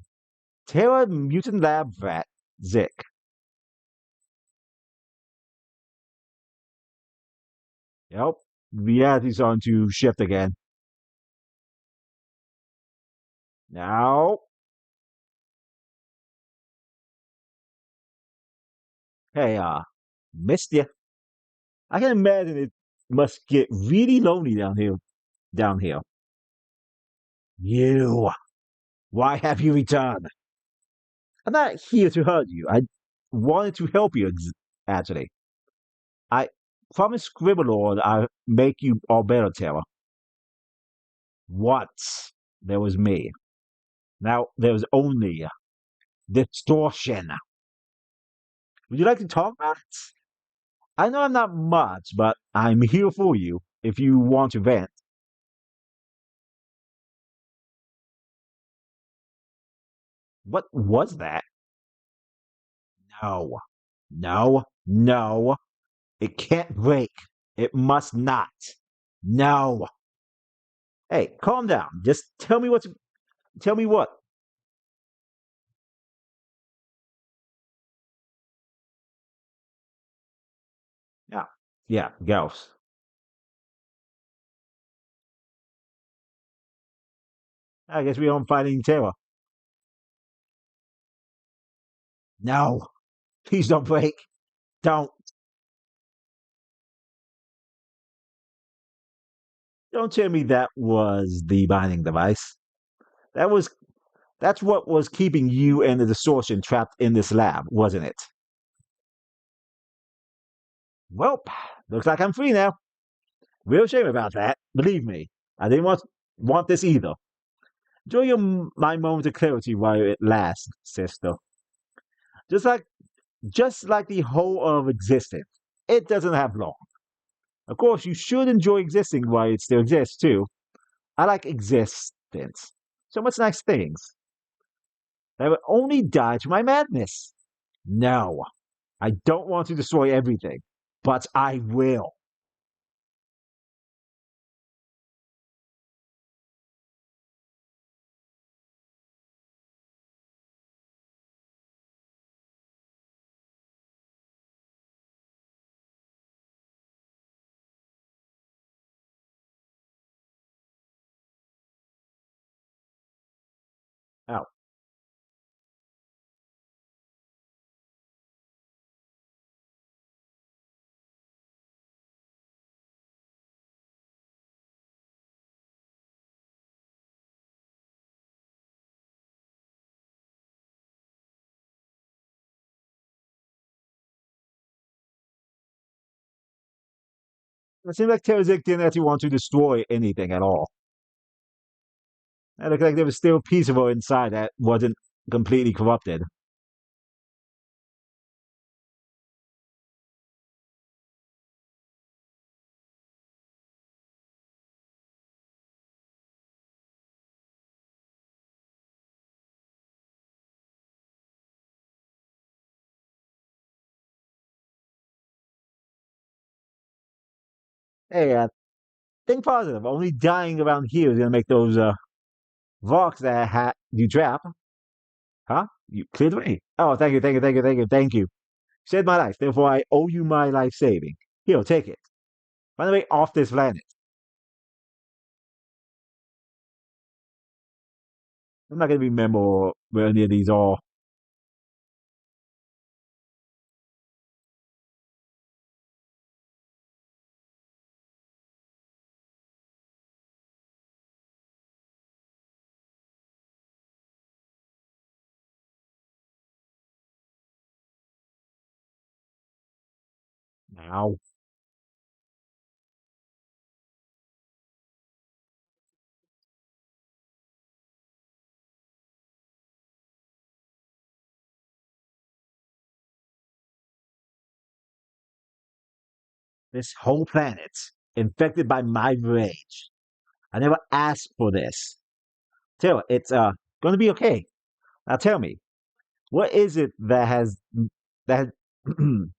Terra Mutant Lab Rat Zick. Yep, reality's on to shift again. Now, hey, missed you. I can imagine it must get really lonely down here. Down here. You, why have you returned? I'm not here to hurt you. I wanted to help you, actually. I promised Scribblelord I'll make you all better, Terra. Once there was me. Now there's only Distortion. Would you like to talk about it? I know I'm not much, but I'm here for you if you want to vent. What was that? No, no, no. It can't break. It must not. No. Hey, calm down. Just tell me what's. Tell me what. Yeah, yeah, ghosts. I guess we aren't fighting terror. No, please don't break. Don't. Don't tell me that was the binding device. That was. That's what was keeping you and the distortion trapped in this lab, wasn't it? Well, looks like I'm free now. Real shame about that. Believe me, I didn't want this either. Enjoy my moment of clarity while it lasts, sister. Just like just like the whole of existence, it doesn't have long. Of course, you should enjoy existing while it still exists too. I like existence. So much nice things. I would only die to my madness. No, I don't want to destroy everything, but I will. Oh, it seemed like Terzic didn't actually want to destroy anything at all. It looked like there was still a piece of her inside that wasn't completely corrupted. Hey, think positive. Only dying around here is gonna make those Vox that you trap, huh? You cleared the way. Oh, thank you, thank you, thank you, thank you, thank you. Saved my life, therefore I owe you my life saving. Here, take it. By the way, off this planet. I'm not gonna remember where any of these are now. This whole planet infected by my rage. I never asked for this. Tell it's gonna be okay. Now tell me, what is it that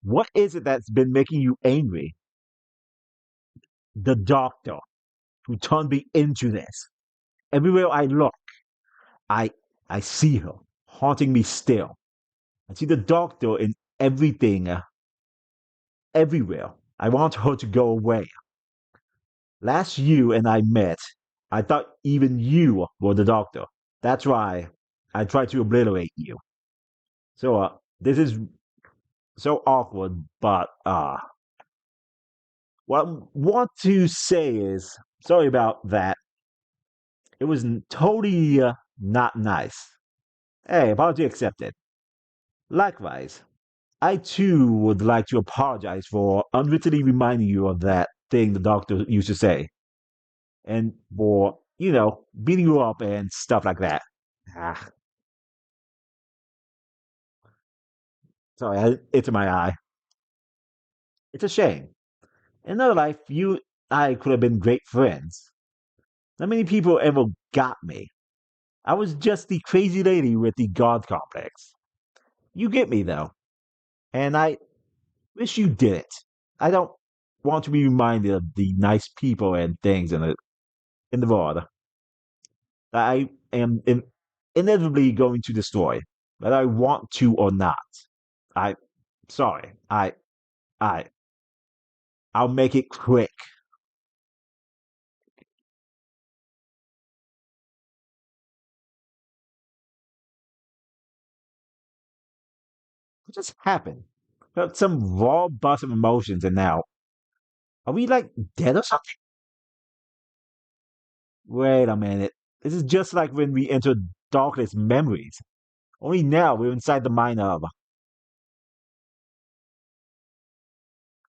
what is it that's been making you angry? The doctor who turned me into this. Everywhere I look, I I see her haunting me still. I see the doctor in everything, everywhere. I want her to go away. Last you and I met, I thought even you were the doctor. That's why I tried to obliterate you. So this is so awkward, but what I want to say is sorry about that. It was totally not nice. Hey, apology accepted. Likewise, I too would like to apologize for unwittingly reminding you of that thing the doctor used to say, and for beating you up and stuff like that. Ah, sorry, it's in my eye. It's a shame. In another life, you I could have been great friends. Not many people ever got me. I was just the crazy lady with the God complex. You get me though, and I wish you did it. I don't want to be reminded of the nice people and things in the world that I am inevitably going to destroy, whether I want to or not. I sorry. I I'll make it quick. What just happened? Felt some raw bust of emotions, and now are we like dead or something? Wait a minute. This is just like when we entered Darkness Memories. Only now we're inside the mind of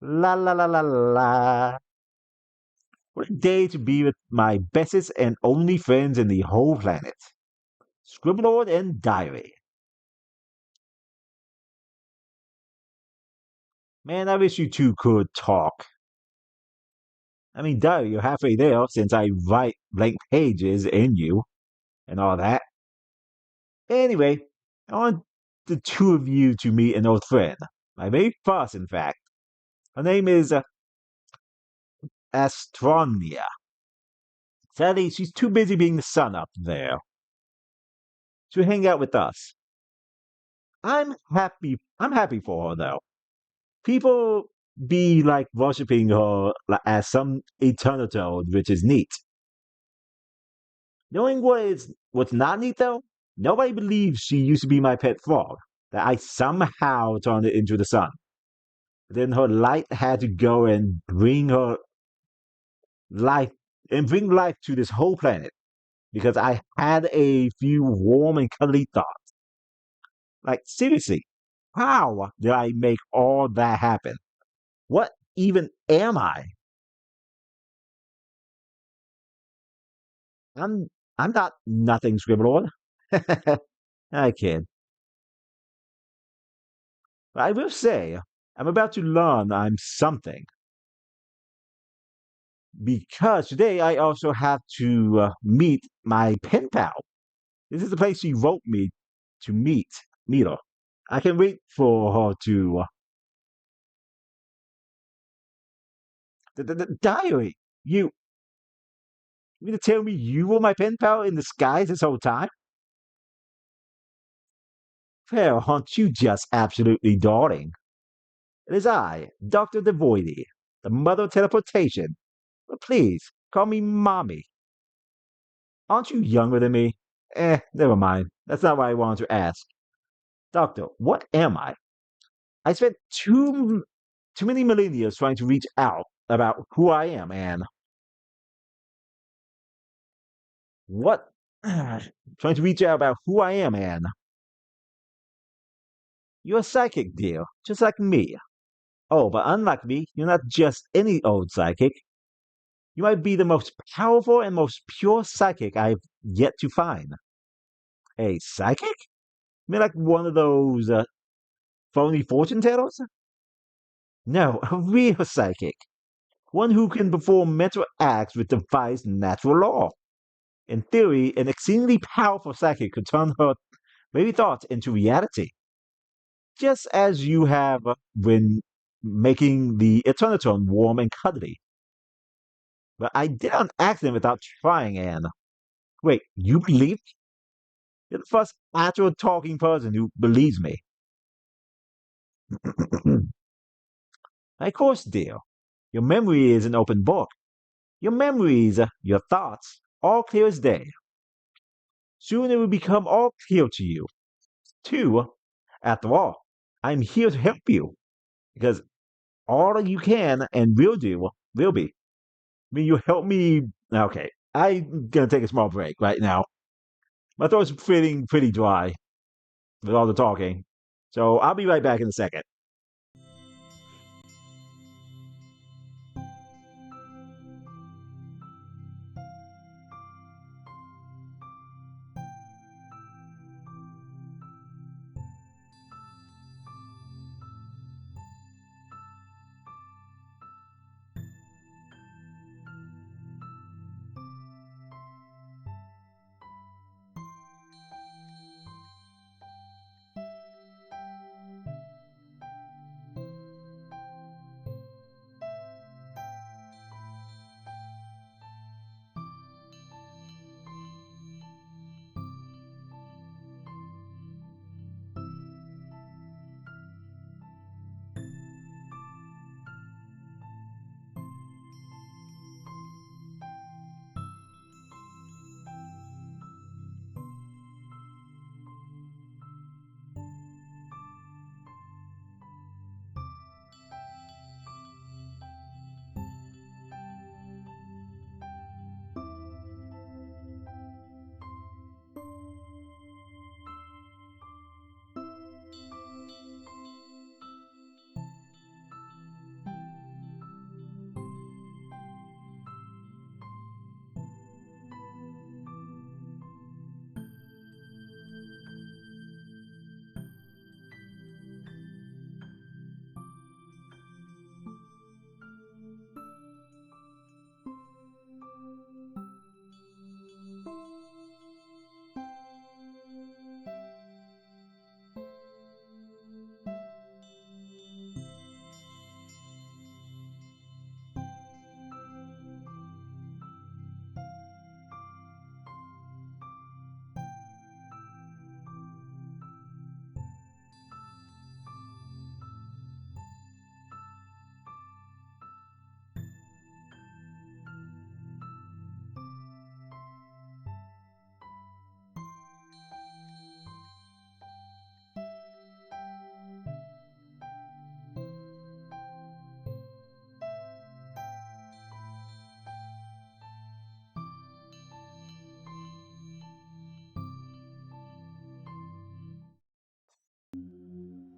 la la la la la. What a day to be with my bestest and only friends in the whole planet. Scribblenaught and Diary. Man, I wish you two could talk. I mean, Diary, you're halfway there since I write blank pages in you and all that. Anyway, I want the two of you to meet an old friend. My very first, in fact. Her name is Astronia. Sadly, she's too busy being the sun up there to hang out with us. I'm happy. I'm happy for her though. People be like worshiping her as some eternal toad, which is neat. Knowing what's not neat though, nobody believes she used to be my pet frog. That I somehow turned it into the sun. Then her light had to go and bring her life bring life to this whole planet because I had a few warm and cuddly thoughts. Like seriously, how did I make all that happen? What even am I? I'm I'm not nothing, Scribbler. I kid. But I will say, I'm about to learn I'm something because today I also have to meet my pen pal. This is the place she wrote me to meet her. I can wait for her to the diary. You You mean to tell me you were my pen pal in disguise this whole time? Well, aren't you just absolutely darling? It is I, Dr. Devoidy, the mother of teleportation. But please, call me Mommy. Aren't you younger than me? Never mind. That's not what I wanted to ask. Doctor, what am I? I spent too many millennia trying to reach out about who I am, and what trying to reach out about who I am, and you're a psychic, dear, just like me. Oh, but unlike me, you're not just any old psychic. You might be the most powerful and most pure psychic I've yet to find. A psychic? I mean, like one of those phony fortune tellers? No, a real psychic. One who can perform mental acts which defies natural law. In theory, an exceedingly powerful psychic could turn her very thoughts into reality, just as you have when making the Eternaton warm and cuddly. But I did an accident without trying, Anne. Wait, you believe? You're the first actual talking person who believes me. Of course, dear. Your memory is an open book. Your memories, your thoughts, all clear as day. Soon it will become all clear to you. Too, after all, I'm here to help you. Because all you can and will do will be. I mean, you help me. Okay, I'm gonna take a small break right now. My throat's feeling pretty dry with all the talking. So I'll be right back in a second.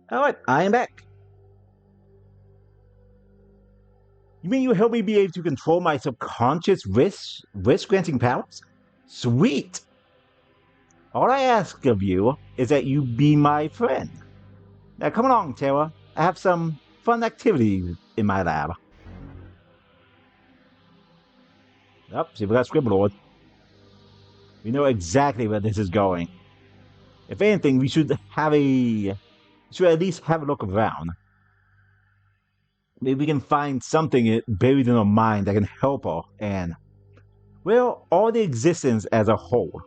All right, I am back. You mean you help me be able to control my subconscious risk granting powers? Sweet. All I ask of you is that you be my friend. Now come along, Tara. I have some fun activities in my lab. Yep, see, we got Scribblord. We know exactly where this is going. If anything, we should at least have a look around. Maybe we can find something buried in her mind that can help her, and Well, all the existence as a whole.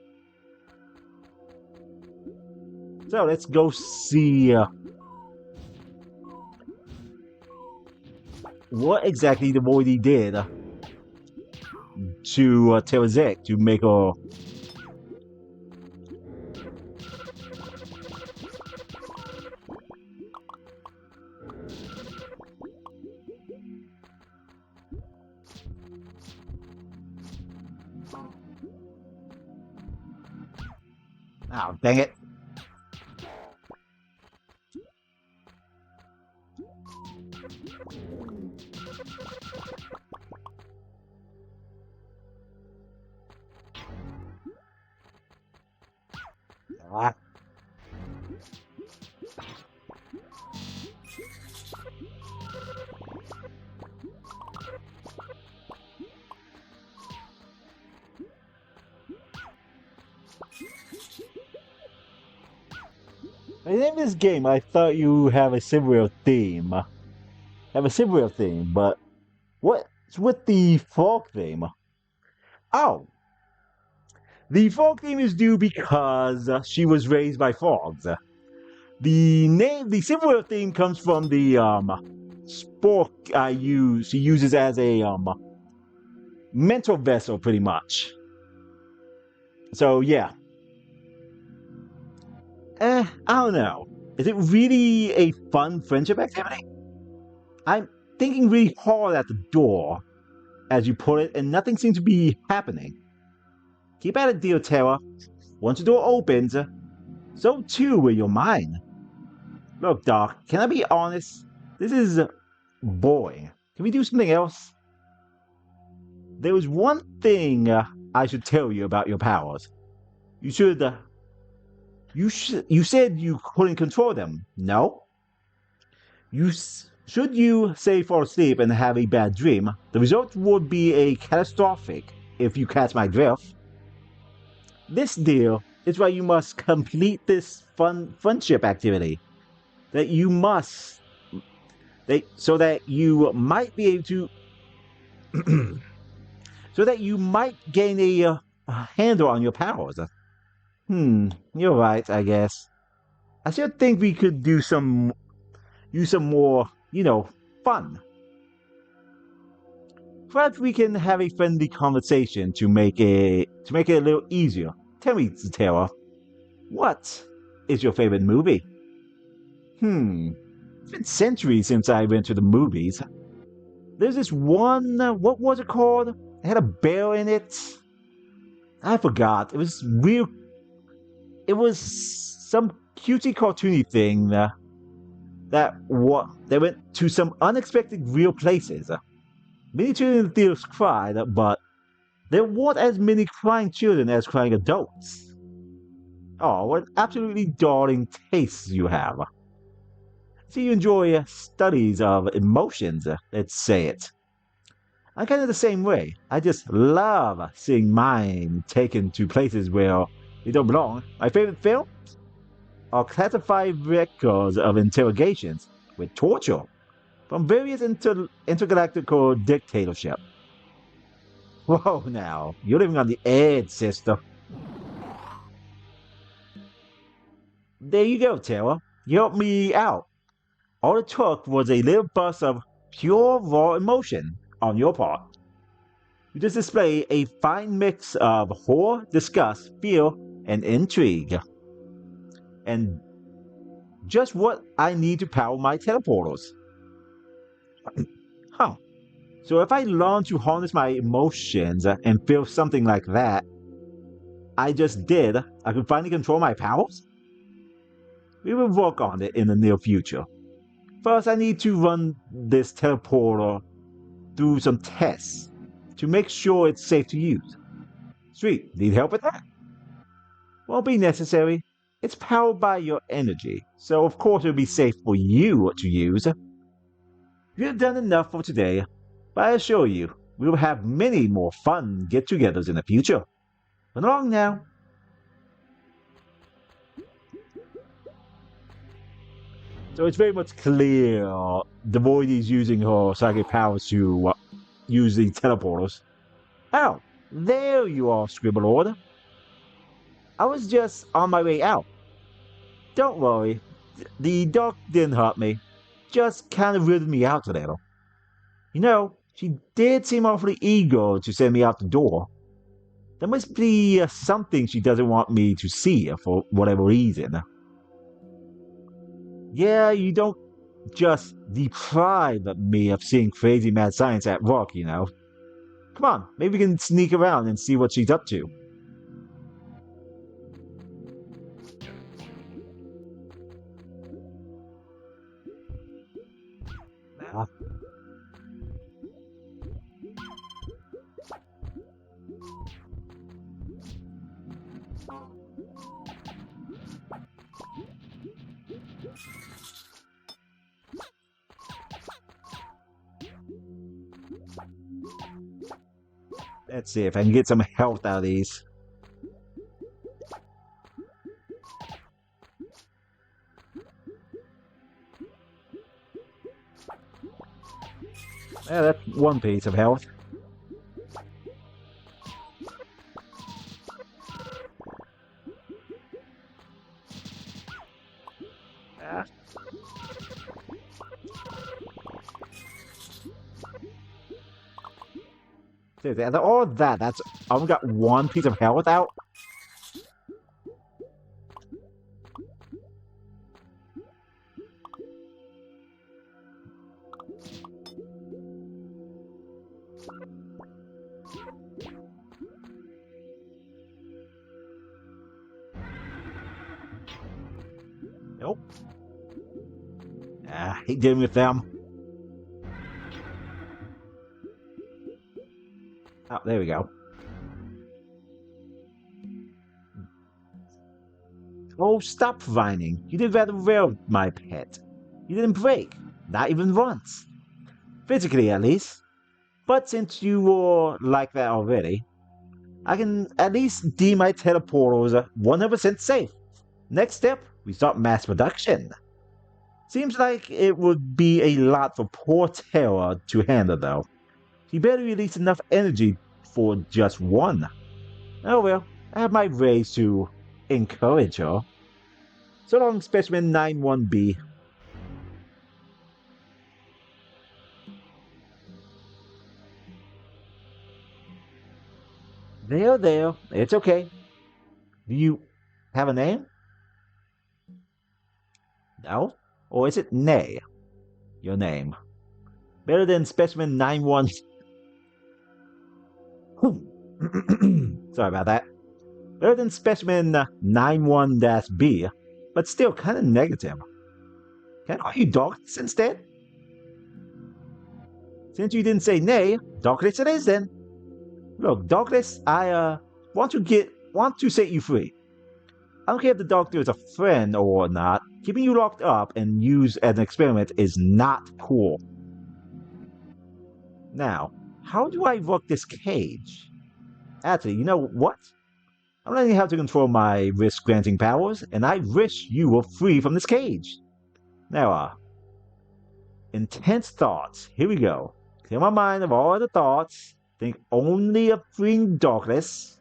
So let's go see what exactly the Voidy did to Terazek to make her. Oh, dang it. Ah. In this game, I thought you have a similar theme. But what's with the fog theme? Oh, the fog theme is due because she was raised by frogs. The similar theme comes from the spork she uses as a mental vessel, pretty much. So yeah. I don't know. Is it really a fun friendship activity? I'm thinking really hard at the door, as you put it, and nothing seems to be happening. Keep at it, dear Terra. Once the door opens, so too will your mind. Look, Doc, can I be honest? This is boring. Can we do something else? There was one thing I should tell you about your powers. You should. You said you couldn't control them. No. Should you say fall asleep and have a bad dream, the result would be a catastrophic. If you catch my drift. This deal is why you must complete this friendship activity. That you must. So that you might be able to. So that you might gain a handle on your powers. You're right, I guess. I still think we could use some more, fun. Perhaps we can have a friendly conversation to make it a little easier. Tell me, Tara, what is your favorite movie? It's been centuries since I went to the movies. There's this one, what was it called? It had a bear in it. I forgot. It was real. It was some cutesy cartoony thing that went to some unexpected real places. Many children in the theaters cried, but there weren't as many crying children as crying adults. Oh, what absolutely darling tastes you have. So you enjoy studies of emotions, let's say it. I'm kind of the same way. I just love seeing mine taken to places where they don't belong. My favorite films are classified records of interrogations with torture from various intergalactical dictatorship. Whoa now, you're living on the edge, sister. There you go, Tara. You helped me out. All it took was a little burst of pure raw emotion on your part. You just display a fine mix of horror, disgust, fear, and intrigue. And just what I need to power my teleporters. Huh. So if I learn to harness my emotions and feel something like that I just did, I can finally control my powers? We will work on it in the near future. First, I need to run this teleporter through some tests to make sure it's safe to use. Sweet, need help with that? Won't be necessary. It's powered by your energy, so of course it'll be safe for you to use. You have done enough for today, but I assure you, we will have many more fun get-togethers in the future. Run along now. So it's very much clear the Void is using her psychic powers to use the teleporters. How? There you are, Scribblelord. I was just on my way out. Don't worry, the dog didn't hurt me. Just kind of weirded me out a little. You know, she did seem awfully eager to send me out the door. There must be something she doesn't want me to see for whatever reason. Yeah, you don't just deprive me of seeing crazy mad science at work, you know. Come on, maybe we can sneak around and see what she's up to. Nah. Let's see if I can get some health out of these. Yeah, that's one piece of health. Ah. Seriously, after all that, that's I only got one piece of health out. Nope. Ah, hate dealing with them. Oh, there we go. Oh, stop whining. You did rather well, my pet. You didn't break. Not even once. Physically, at least. But since you were like that already, I can at least deem my teleporters 100% safe. Next step, we start mass production. Seems like it would be a lot for poor Terra to handle, though. She barely released enough energy for just one. Oh well, I have my ways to encourage her. So long, Specimen 91B. There, it's okay. Do you have a name? No? Or is it Nay? Your name. Better than Specimen 91. Sorry about that. Better than Specimen 91-B, but still kind of negative. Can I call you Darkness instead? Since you didn't say nay, Darkness it is then. Look, Darkness, I want to set you free. I don't care if the doctor is a friend or not. Keeping you locked up and used as an experiment is not cool. Now, how do I work this cage? Actually, you know what? I'm learning how to control my risk-granting powers, and I wish you were free from this cage. Now, intense thoughts. Here we go. Clear my mind of all other thoughts. Think only of freeing Darkness.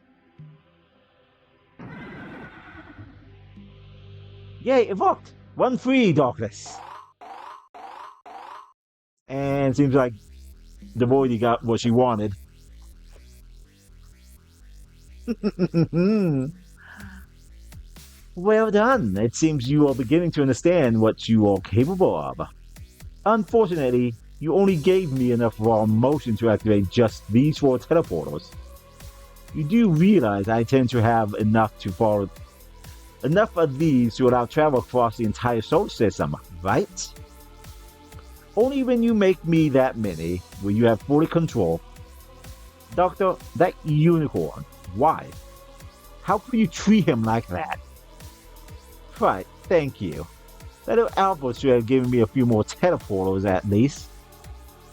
Yay, it worked! Run free, Darkness! And seems like the Voidy got what she wanted. Well done. It seems you are beginning to understand what you are capable of. Unfortunately, you only gave me enough raw motion to activate just these 4 teleporters. You do realize I tend to have enough of these to allow travel across the entire solar system, right? Only when you make me that many will you have fully control. Doctor, that unicorn, why? How could you treat him like that? Right, thank you. That little Albert should have given me a few more teleporters at least.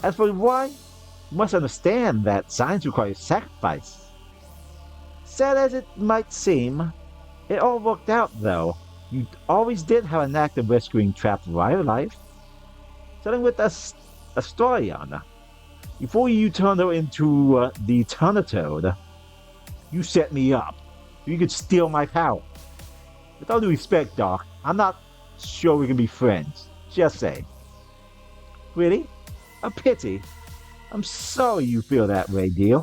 As for why, you must understand that science requires sacrifice. Sad as it might seem, it all worked out though. You always did have a knack of rescuing trapped wildlife. Starting with Astoriana. Before you turned her into the Turnitoad, You set me up. You could steal my power. With all due respect, Doc, I'm not sure we can be friends. Just say. Really? A pity. I'm sorry you feel that way, dear.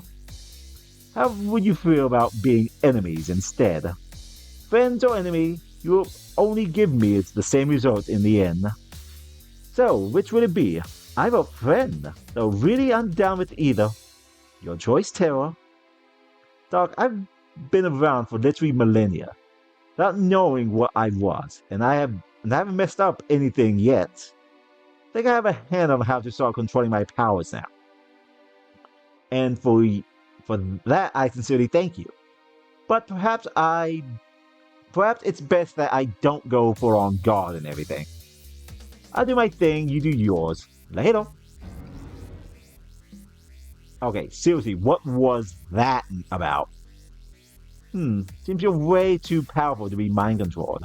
How would you feel about being enemies instead? Friends or enemy, you will only give me the same result in the end. So, which would it be? I'm a friend, though really I'm down with either. Your choice, Terra. Doc, I've been around for literally millennia, without knowing what I was, and I haven't messed up anything yet. I think I have a hand on how to start controlling my powers now. And for that I sincerely thank you. But perhaps it's best that I don't go full on guard and everything. I'll do my thing, you do yours. Later. Okay, seriously, what was that about? Seems you're way too powerful to be mind controlled.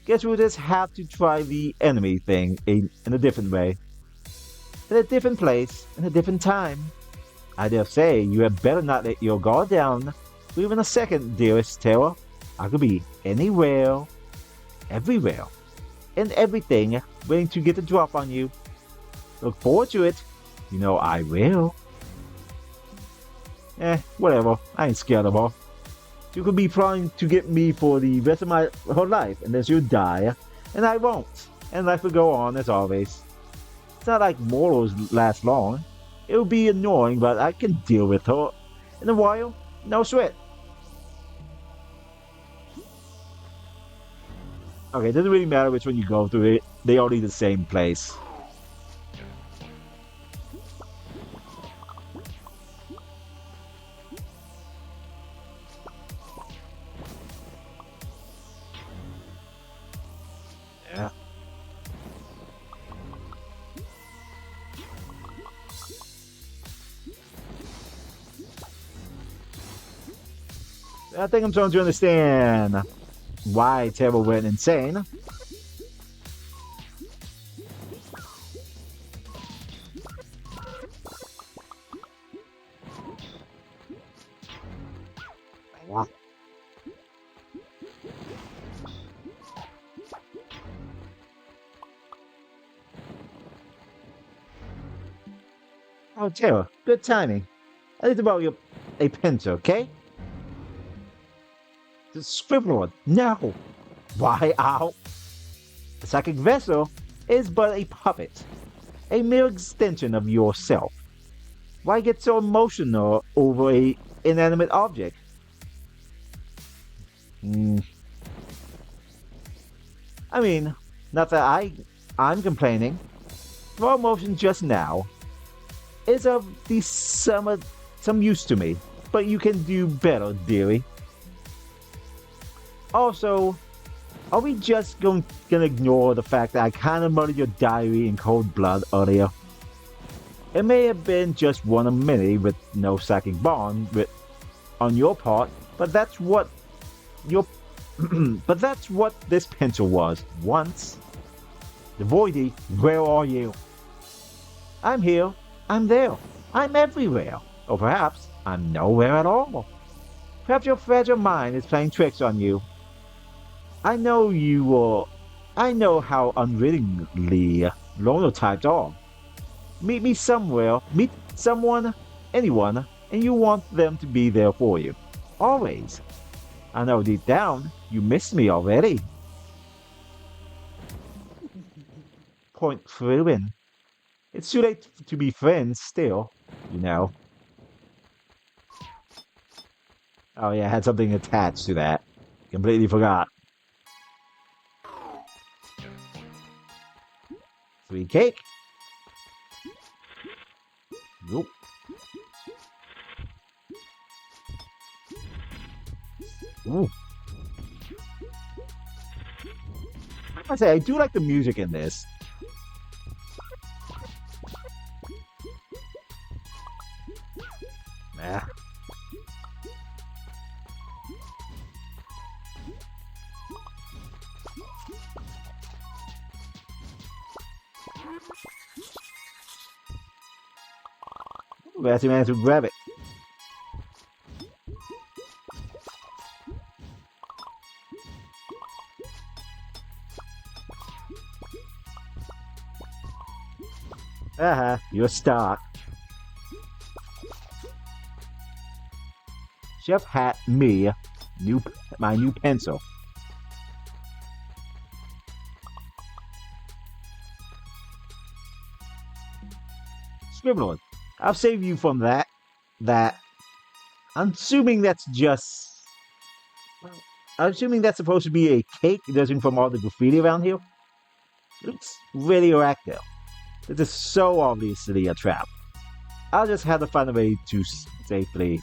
Guess we'll just have to try the enemy thing in a different way. In a different place, in a different time. I dare say you had better not let your guard down for even a second, dearest Terra. I could be anywhere, everywhere, and everything waiting to get the drop on you. Look forward to it. You know I will. Whatever. I ain't scared of her. You could be trying to get me for the rest of her life, and then she'll die, and I won't, and life will go on as always. It's not like mortals last long. It'll be annoying, but I can deal with her. In a while, no sweat. Okay, it doesn't really matter which one you go through. They all lead the same place. Yeah. I think I'm starting to understand why Terra went insane. Oh, Terra, good timing. I need to borrow a pencil, okay? The scribbler, no! Why, ow! The psychic vessel is but a puppet, a mere extension of yourself. Why get so emotional over a inanimate object? I mean, not that I'm complaining. Raw emotion just now is of some use to me, but you can do better, dearie. Also, are we just gonna ignore the fact that I kinda murdered your diary in cold blood earlier? It may have been just one of many with no psychic bond on your part, but that's what this pencil was once. The Voidy, where are you? I'm here. I'm there. I'm everywhere. Or perhaps I'm nowhere at all. Perhaps your fragile mind is playing tricks on you. I know how unwittingly loner types are. Meet someone, anyone, and you want them to be there for you. Always. I know deep down, you miss me already. Point proven. It's too late to be friends still, you know. Oh yeah, I had something attached to that. Completely forgot. Sweet cake. Nope. Ooh. I say I do like the music in this. Nah. We have to manage to grab it. You're stuck. Chef hat me new my new pencil. Scribbler, I'll save you from that. That I'm assuming that's just. I'm assuming that's supposed to be a cake judging from all the graffiti around here. It looks radioactive. This is so obviously a trap. I'll just have to find a way to safely.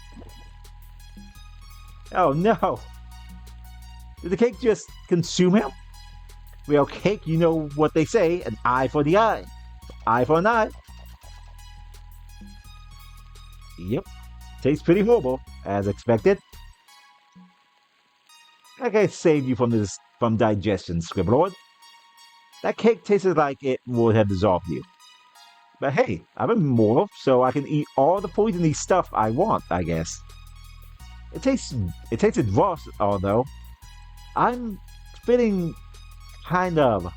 Oh no! Did the cake just consume him? Well, cake, you know what they say, an eye for the eye. Eye for an eye. Yep. Tastes pretty horrible, as expected. That cake saved you from digestion, Scribblord. That cake tasted like it would have dissolved you. But hey, I'm immortal, so I can eat all the poisony stuff I want, I guess. It tasted rough, although. I'm feeling kind of.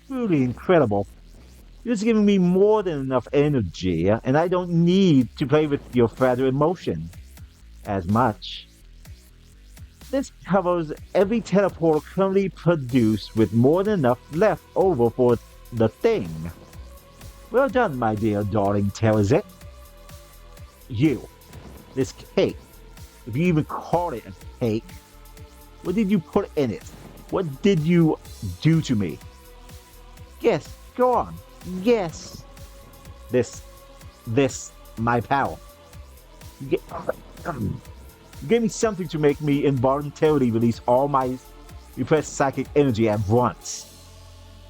Truly incredible. You're just giving me more than enough energy, and I don't need to play with your fragile emotion as much. This covers every teleporter currently produced with more than enough left over for the thing. Well done, my dear darling Terazet. You, this cake, if you even call it a cake, what did you put in it? What did you do to me? Yes, go on. Yes. This, my power. You gave me something to make me involuntarily release all my repressed psychic energy at once.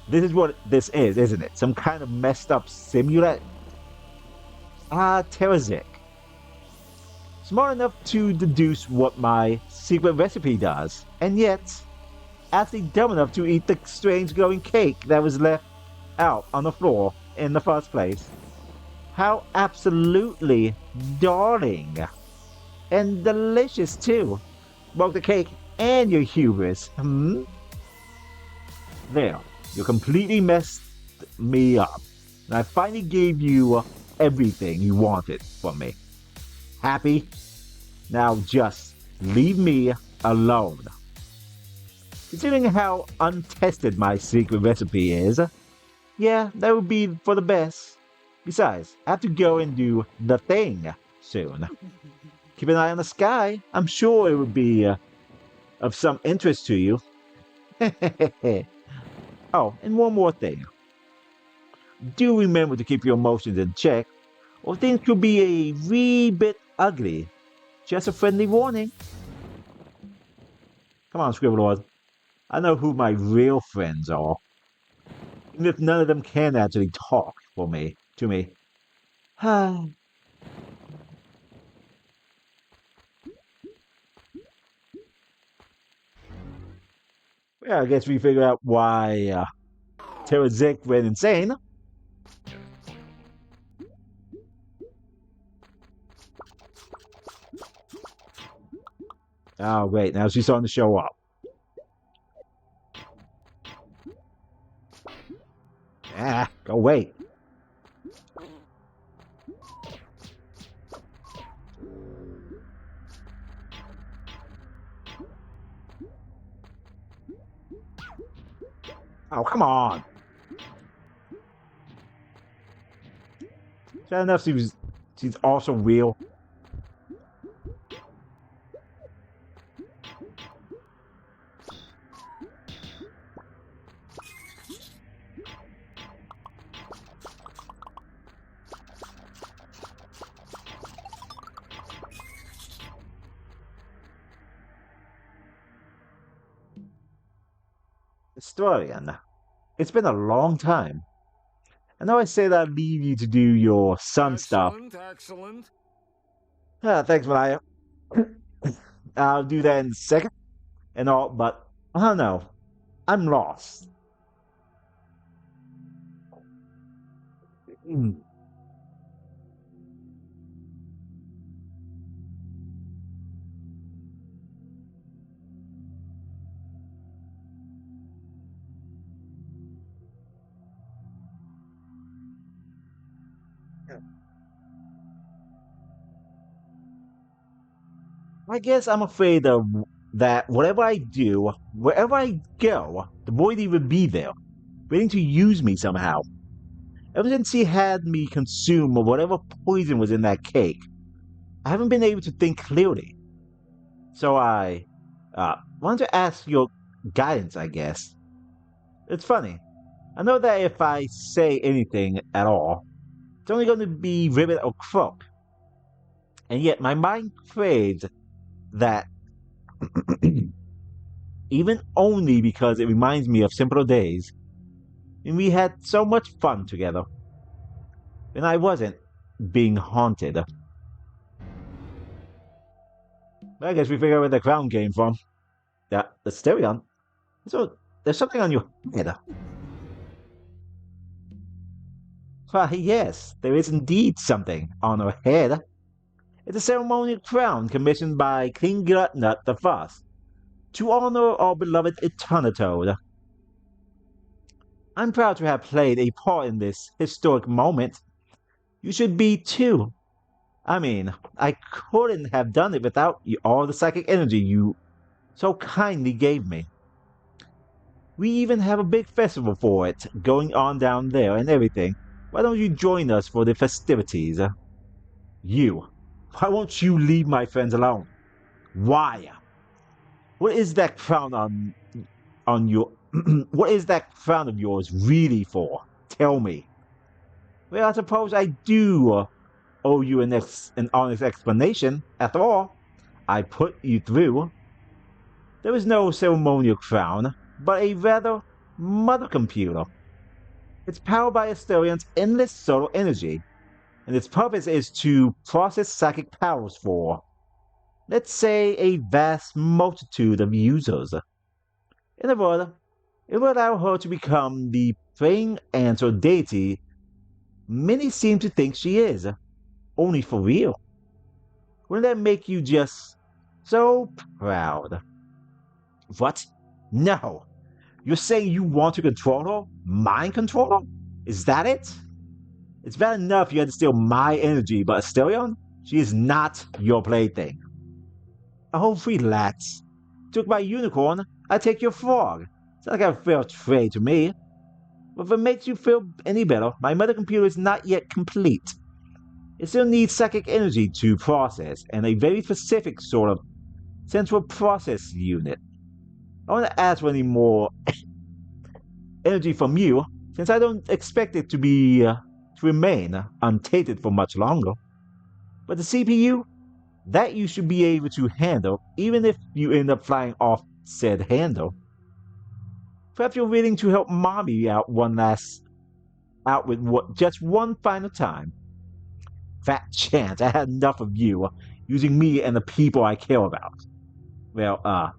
This is what this is, isn't it? Some kind of messed up simulate? Terazek. Smart enough to deduce what my secret recipe does, and yet actually dumb enough to eat the strange glowing cake that was left out on the floor in the first place. How absolutely darling. And delicious too. Both the cake and your hubris. There, you completely messed me up. And I finally gave you everything you wanted from me. Happy? Now just leave me alone. Considering how untested my secret recipe is, yeah, that would be for the best. Besides, I have to go and do the thing soon. Keep an eye on the sky. I'm sure it would be of some interest to you. Oh, and one more thing. Do remember to keep your emotions in check, or things could be a wee bit ugly. Just a friendly warning. Come on, Scribblelord. I know who my real friends are. Even if none of them can actually talk to me. Yeah, I guess we figure out why Terazek went insane. Oh, wait, now she's starting to show up. Go away. Oh, come on. Is that enough? She's also real. Historian, it's been a long time. I know I said I'd leave you to do your son stuff. Excellent. Thanks, Malaya. I'll do that in a second and all, but I don't know. I'm lost. I guess I'm afraid of that whatever I do, wherever I go, the Void will be there, waiting to use me somehow. Ever since he had me consume whatever poison was in that cake, I haven't been able to think clearly. So I wanted to ask your guidance, I guess. It's funny. I know that if I say anything at all, it's only going to be ribbit or croak. And yet my mind craves that even only because it reminds me of simpler days when we had so much fun together. When I wasn't being haunted. I guess we figured out where the crown came from. Yeah, the Stereo. So there's something on your head. Why, yes, there is indeed something on her head. It's a ceremonial crown commissioned by King Glutnut the First to honor our beloved Eternitoad. I'm proud to have played a part in this historic moment. You should be too. I mean, I couldn't have done it without all the psychic energy you so kindly gave me. We even have a big festival for it going on down there and everything. Why don't you join us for the festivities? You. Why won't you leave my friends alone? Why? What is that crown on your what is that crown of yours really for? Tell me. Well, I suppose I do owe you an honest explanation. After all, I put you through. There is no ceremonial crown, but a rather mother computer. It's powered by Asterian's endless solar energy, and its purpose is to process psychic powers for, let's say, a vast multitude of users. In a word, it will allow her to become the praying answer deity many seem to think she is, only for real. Wouldn't that make you just so proud? What? No. You're saying you want to control her? Mind control her? Is that it? It's bad enough you had to steal my energy, but Asterion? She is not your plaything. Oh, relax. Took my unicorn, I take your frog. It's not like a fair trade to me. But if it makes you feel any better, my mother computer is not yet complete. It still needs psychic energy to process, and a very specific sort of central process unit. I want to ask for any more energy from you, since I don't expect it to remain untainted for much longer. But the CPU, that you should be able to handle, even if you end up flying off said handle. Perhaps you're willing to help mommy out just one final time. Fat chance I had enough of you using me and the people I care about. Well,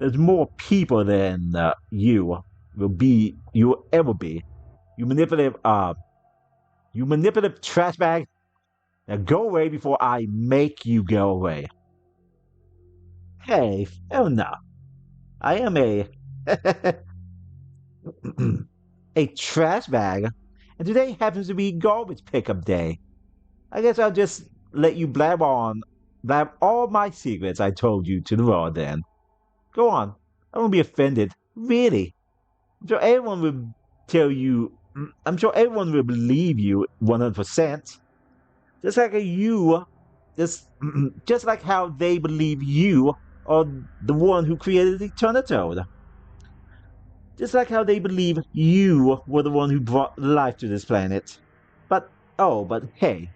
there's more people than you will ever be. You manipulative trash bag. Now go away before I make you go away. Hey, oh no. I am a a trash bag, and today happens to be garbage pickup day. I guess I'll just let you blab all my secrets I told you to the world then. Go on, I won't be offended, really. I'm sure everyone will tell you, I'm sure everyone will believe you 100%. Just like just like how they believe you are the one who created the Eternitoad. Just like how they believe you were the one who brought life to this planet. But hey,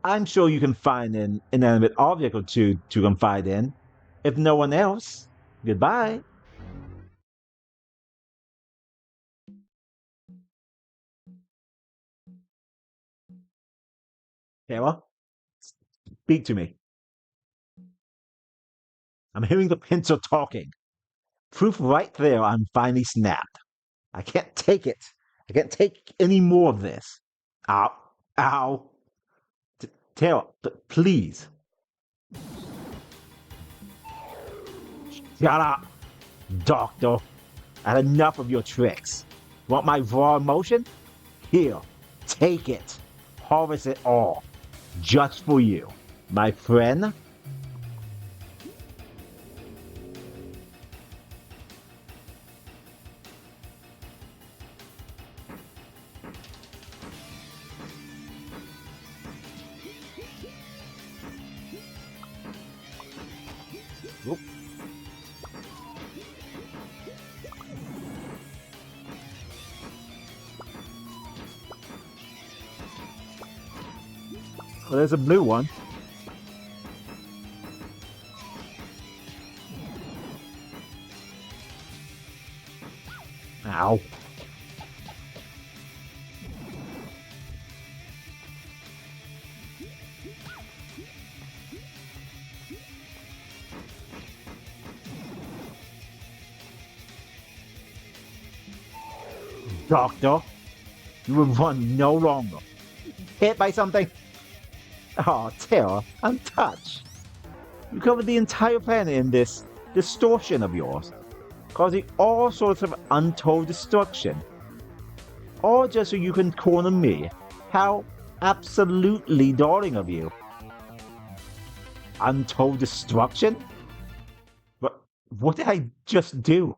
I'm sure you can find an inanimate object or two to confide in. If no one else, goodbye. Kara, speak to me. I'm hearing the pencil talking. Proof right there I'm finally snapped. I can't take it. I can't take any more of this. Ow. Ow. Tara, please. Shut up, Doctor. I had enough of your tricks. Want my raw emotion? Here. Take it. Harvest it all. Just for you, my friend. Oop. Well, there's a blue one. Ow. Doctor, you will run no longer. Hit by something? Oh, terror, untouched. You covered the entire planet in this distortion of yours, causing all sorts of untold destruction. All just so you can corner me. How absolutely darling of you. Untold destruction? What did I just do?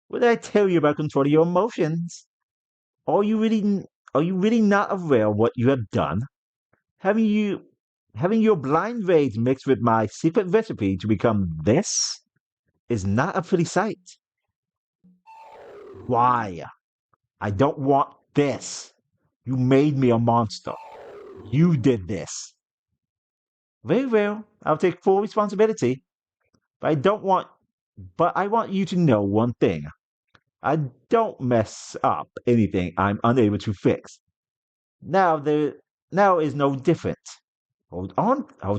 What did I tell you about controlling your emotions? Are you really not aware of what you have done? Having you having your blind rage mixed with my secret recipe to become this is not a pretty sight. Why? I don't want this. You made me a monster. You did this. Very well, I'll take full responsibility. But I want you to know one thing. I don't mess up anything I'm unable to fix. Now is no different. Hold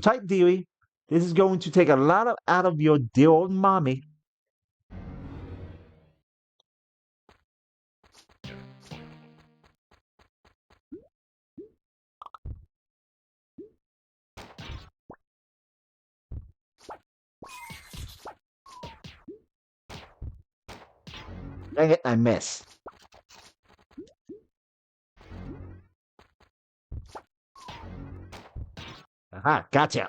tight, dearie. This is going to take a lot out of your dear old mommy. Dang it, I miss. Aha, gotcha.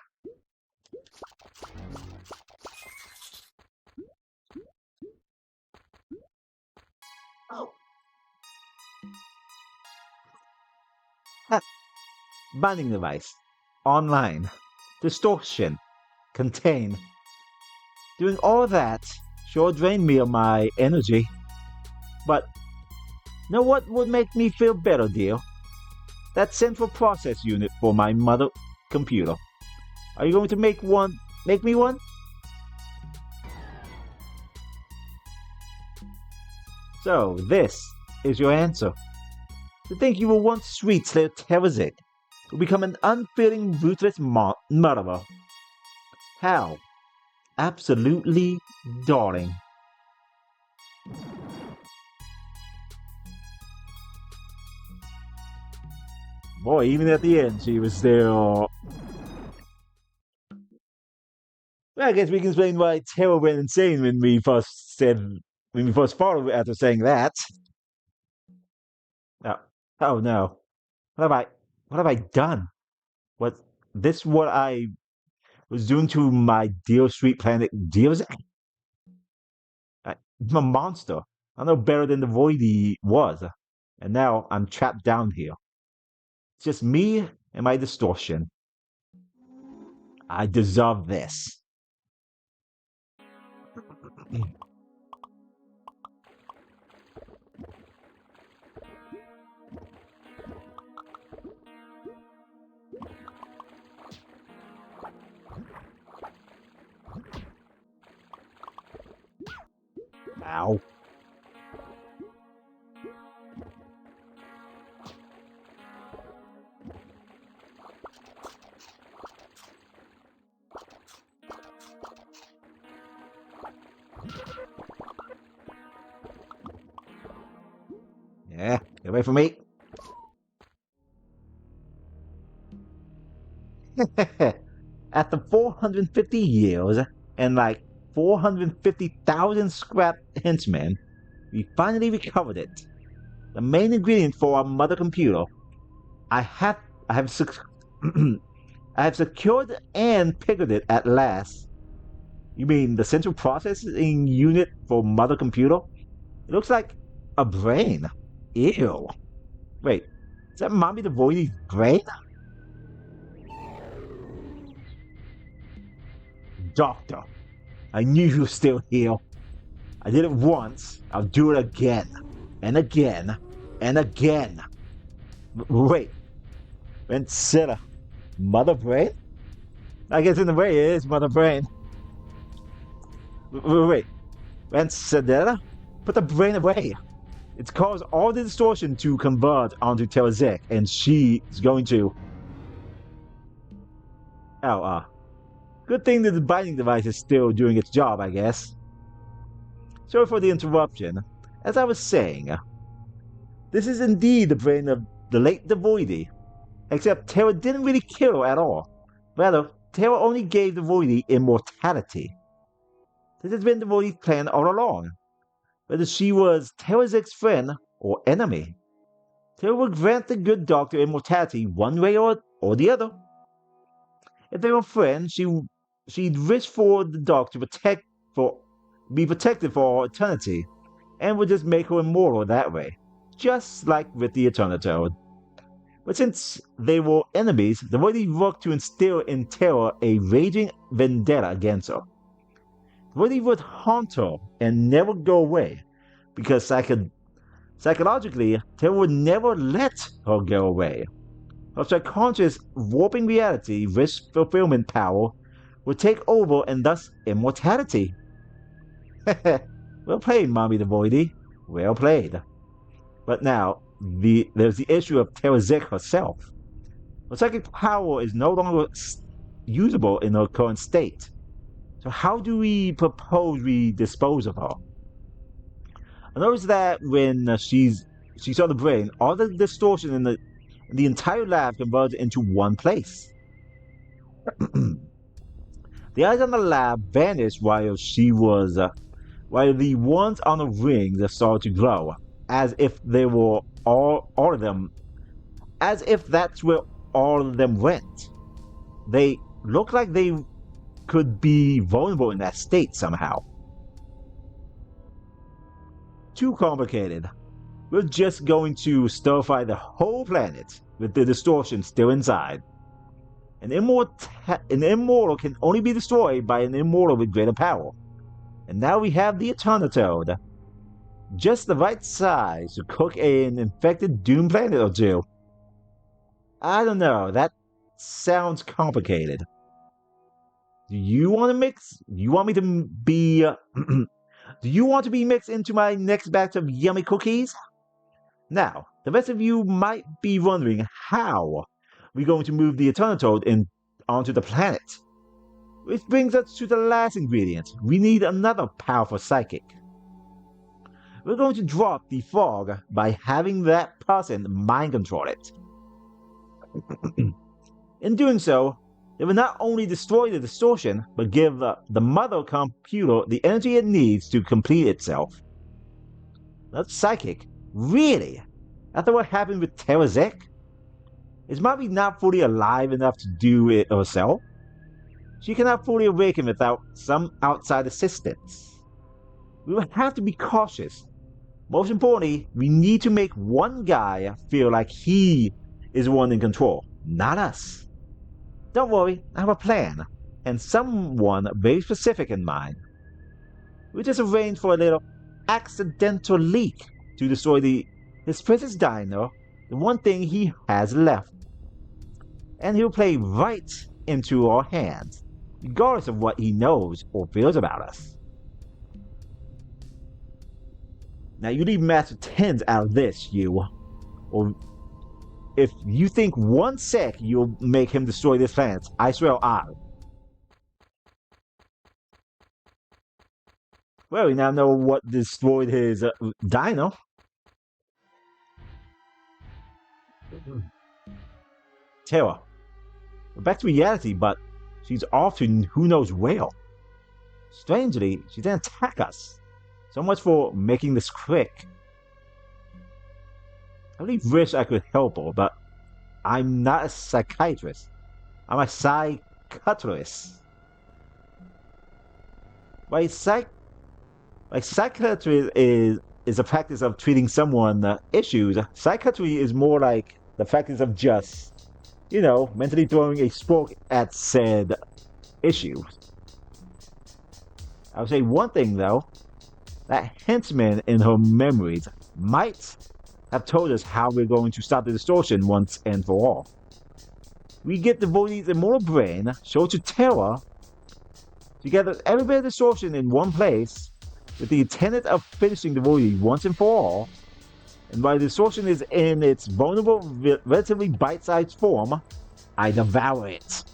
Oh. Ha. Binding device. Online. Distortion. Contain. Doing all that sure drained me of my energy. But know what would make me feel better, dear? That central process unit for my mother computer. Are you going to make me one? So, this is your answer. To think you were once sweet Slayer Terrazig, will become an unfeeling, ruthless murderer. How? Absolutely darling. Boy, even at the end, she was still. Well, I guess we can explain why Terra went insane when we first followed after saying that. Oh, oh no. What have I done? What what I was doing to my dear sweet planet dear I'm a monster. I know better than the void he was. And now I'm trapped down here. It's just me and my distortion. I deserve this. Ow. Yeah, get away from me. After 450 years and like 450,000 scrap henchmen, we finally recovered it. the main ingredient for our mother computer. I have I have sec- I have secured and picketed it at last. You mean the central processing unit for mother computer? It looks like a brain. Ew. Wait, is that Mommy the Voidy's brain? Doctor, I knew you were still here. I did it once. I'll do it again. And again. And again. Wait. Consider. Mother Brain? I guess in a way it is Mother Brain. Wait. Rensedella? Put the brain away. It's caused all the distortion to convert onto Terazek, and she's going to. Oh, good thing that the binding device is still doing its job, I guess. Sorry for the interruption. As I was saying, this is indeed the brain of the late Devoidy. Except Terra didn't really kill her at all. Rather, Terra only gave Devoidy immortality. This has been Devoidy's plan all along. Whether she was Terazek's friend or enemy, Terra would grant the good doctor immortality one way or the other. If they were friends, she'd wish for the doctor be protected for all eternity, and would just make her immortal that way, just like with the Eternatoad. But since they were enemies, the Voidy worked to instill in Terra a raging vendetta against her. The Voidy would haunt her and never go away, because psychologically, Terra would never let her go away. Her subconscious warping reality wish fulfillment power would take over and thus immortality. Well played, Mommy the Voidy. Well played. But now, there's the issue of Terazek herself. Her psychic power is no longer usable in her current state. So how do we propose we dispose of her? I noticed that when she saw the brain, all the distortion in the entire lab converged into one place. The eyes on the lab vanished while the ones on the rings started to glow, as if they were all of them, as if that's where all of them went. They look like they could be vulnerable in that state somehow. Too complicated. We're just going to stir-fry the whole planet with the distortion still inside. An immortal can only be destroyed by an immortal with greater power. And now we have the Eternatoad. Just the right size to cook an infected doom planet or two. I don't know, that sounds complicated. Do you want to mix? You want me to be... do you want to be mixed into my next batch of yummy cookies? Now, the rest of you might be wondering how we're going to move the Eternatoad onto the planet. Which brings us to the last ingredient. We need another powerful psychic. We're going to drop the fog by having that person mind control it. In doing so, they will not only destroy the distortion, but give the mother computer the energy it needs to complete itself. That's psychic? Really? After what happened with Terazek? Is Mommy not fully alive enough to do it herself? She cannot fully awaken without some outside assistance. We will have to be cautious. Most importantly, we need to make one guy feel like he is the one in control, not us. Don't worry, I have a plan, and someone very specific in mind. We just arranged for a little accidental leak to destroy his precious diner, the one thing he has left. And he'll play right into our hands, regardless of what he knows or feels about us. Now you leave Master 10s out of this, or if you think 1 sec you'll make him destroy this planet, I swear I'll. Well, we now know what destroyed his dino. Terra. We're back to reality, but she's off to who knows where. Strangely, she didn't attack us. So much for making this quick. really wish I could help her, but I'm not a psychiatrist. I'm a psychiatrist. Like psychiatry is a practice of treating someone issues. Psychiatry is more like the practice of just, mentally throwing a spark at said issues. I would say one thing though, that henchman in her memories might have told us how we're going to stop the distortion once and for all. We get the Voidy's immortal brain, show it to Terra, to gather every bit of distortion in one place, with the intent of finishing the Voidy once and for all. And while the distortion is in its vulnerable, relatively bite-sized form, I devour it.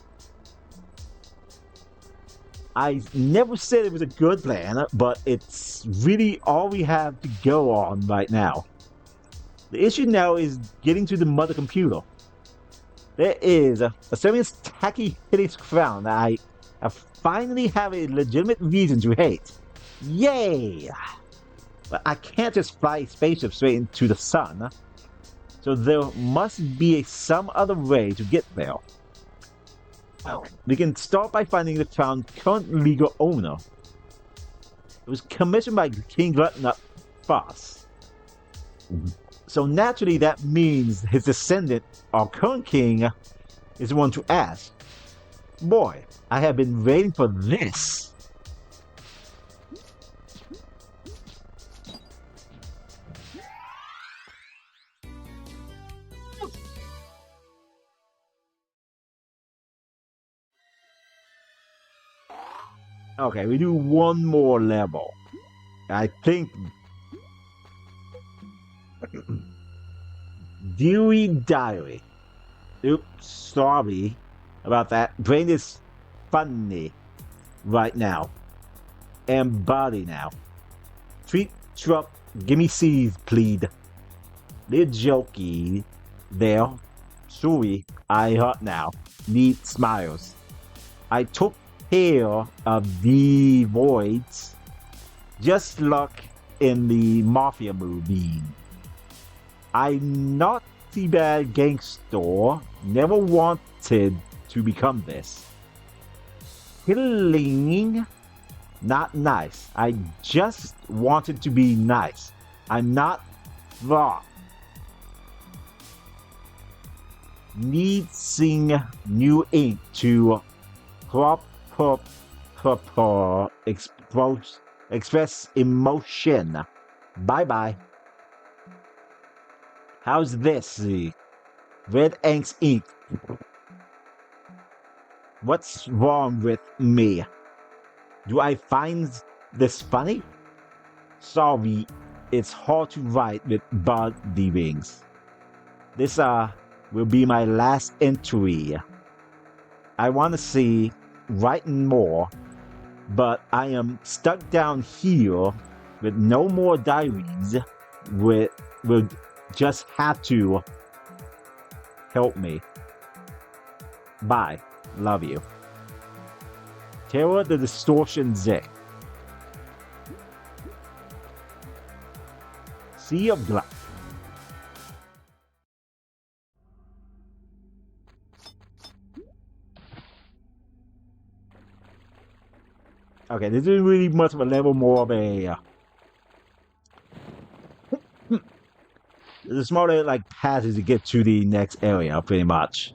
I never said it was a good plan, but it's really all we have to go on right now. The issue now is getting to the mother computer. There is a serious tacky, hideous crown that I finally have a legitimate reason to hate. Yay! But I can't just fly a spaceship straight into the sun, so there must be some other way to get there. Well, we can start by finding the crown's current legal owner. It was commissioned by King Glutnut Foss. So naturally that means his descendant, our current king, is the one to ask. Boy, I have been waiting for this. Okay, we do one more level. I think... Dewey Diary. Oops, sorry about that. Brain is funny right now. And body now. Treat truck, gimme C's, please. Little jokey there. Sorry, I hurt now. Need smiles. I took care of the voids. Just like in the Mafia movie. I'm not the bad gangster. Never wanted to become this. Killing, not nice. I just wanted to be nice. I'm not wrong. Need sing new ink to express emotion. Bye bye. How's this? Red Ink's ink. What's wrong with me? Do I find this funny? Sorry, it's hard to write with body wings. This will be my last entry. I want to see writing more, but I am stuck down here with no more diaries. Will just have to help me. Bye. Love you. Terra the Distortion Z. Sea of Glass. Okay, this isn't really much of a level, more of a... There's a smaller, like, passage to get to the next area, pretty much.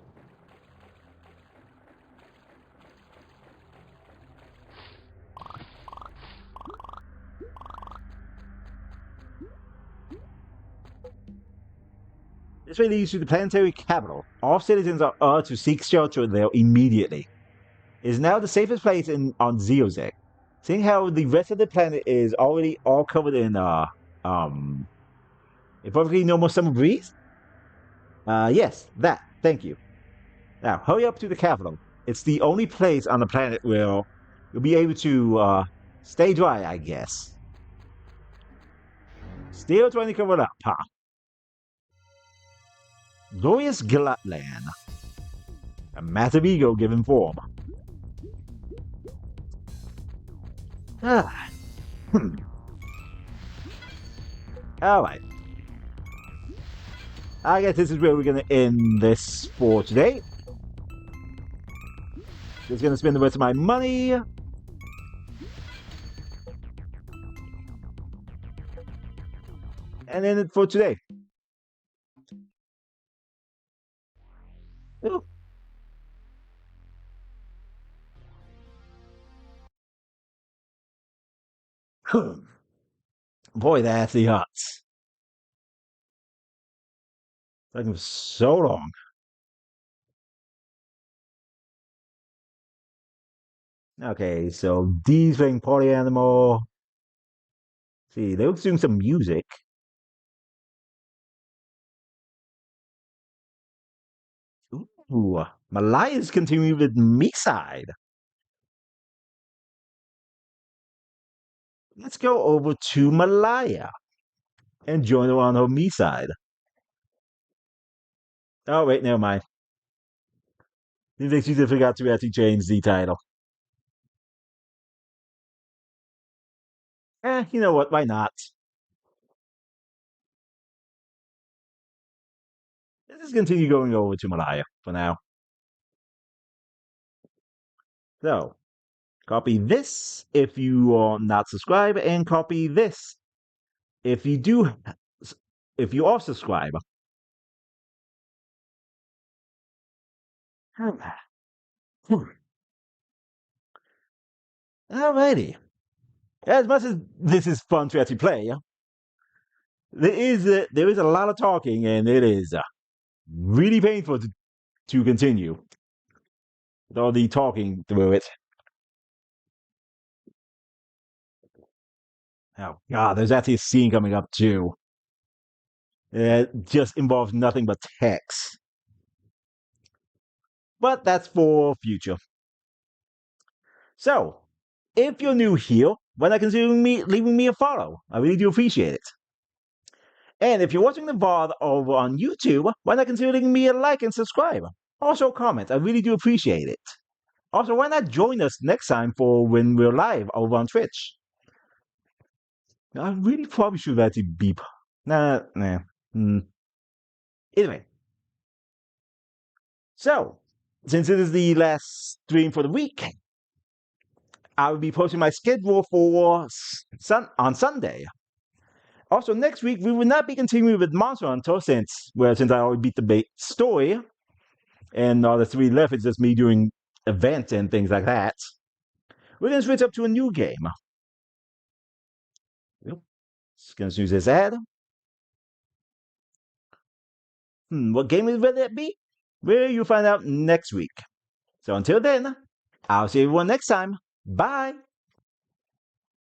This way leads to the planetary capital. All citizens are to seek shelter there immediately. It is now the safest place on Zeozek. Seeing how the rest of the planet is already all covered in a perfectly normal summer breeze? Yes, that. Thank you. Now, hurry up to the capital. It's the only place on the planet where you'll be able to stay dry, I guess. Still trying to cover it up, huh? Glorious Glutland. A massive ego given form. Alright. I guess this is where we're gonna end this for today. Just gonna spend the rest of my money. And then for today. Ooh. Boy, that's the huts. Taking so long. Okay, so D's playing Party Animal. See, they were doing some music. Ooh, Malaya's continuing with me side. Let's go over to Malaya and join her on her me side. Oh, wait, never mind. Seems like she just forgot to actually change the title. You know what? Why not? Let's just continue going over to Malaya for now. So, copy this if you are not subscribed, and copy this if you do, if you are subscribed. Alrighty. As much as this is fun to actually play, there is a lot of talking, and it is really painful to continue with all the talking through it. Oh God, there's actually a scene coming up too. It just involves nothing but text. But that's for future. So, if you're new here, why not consider leaving me a follow? I really do appreciate it. And if you're watching the VOD over on YouTube, why not consider leaving me a like and subscribe? Also, comment. I really do appreciate it. Also, why not join us next time for when we're live over on Twitch? I really probably should actually beep. Nah. Anyway. So, since it is the last stream for the week, I will be posting my schedule for on Sunday. Also, next week we will not be continuing with Monster Hunter since I already beat the story, and all the three left is just me doing events and things like that. We're gonna switch up to a new game. Yep. Just gonna use this ad. What game will that be? Well, you'll find out next week. So until then, I'll see everyone next time. Bye.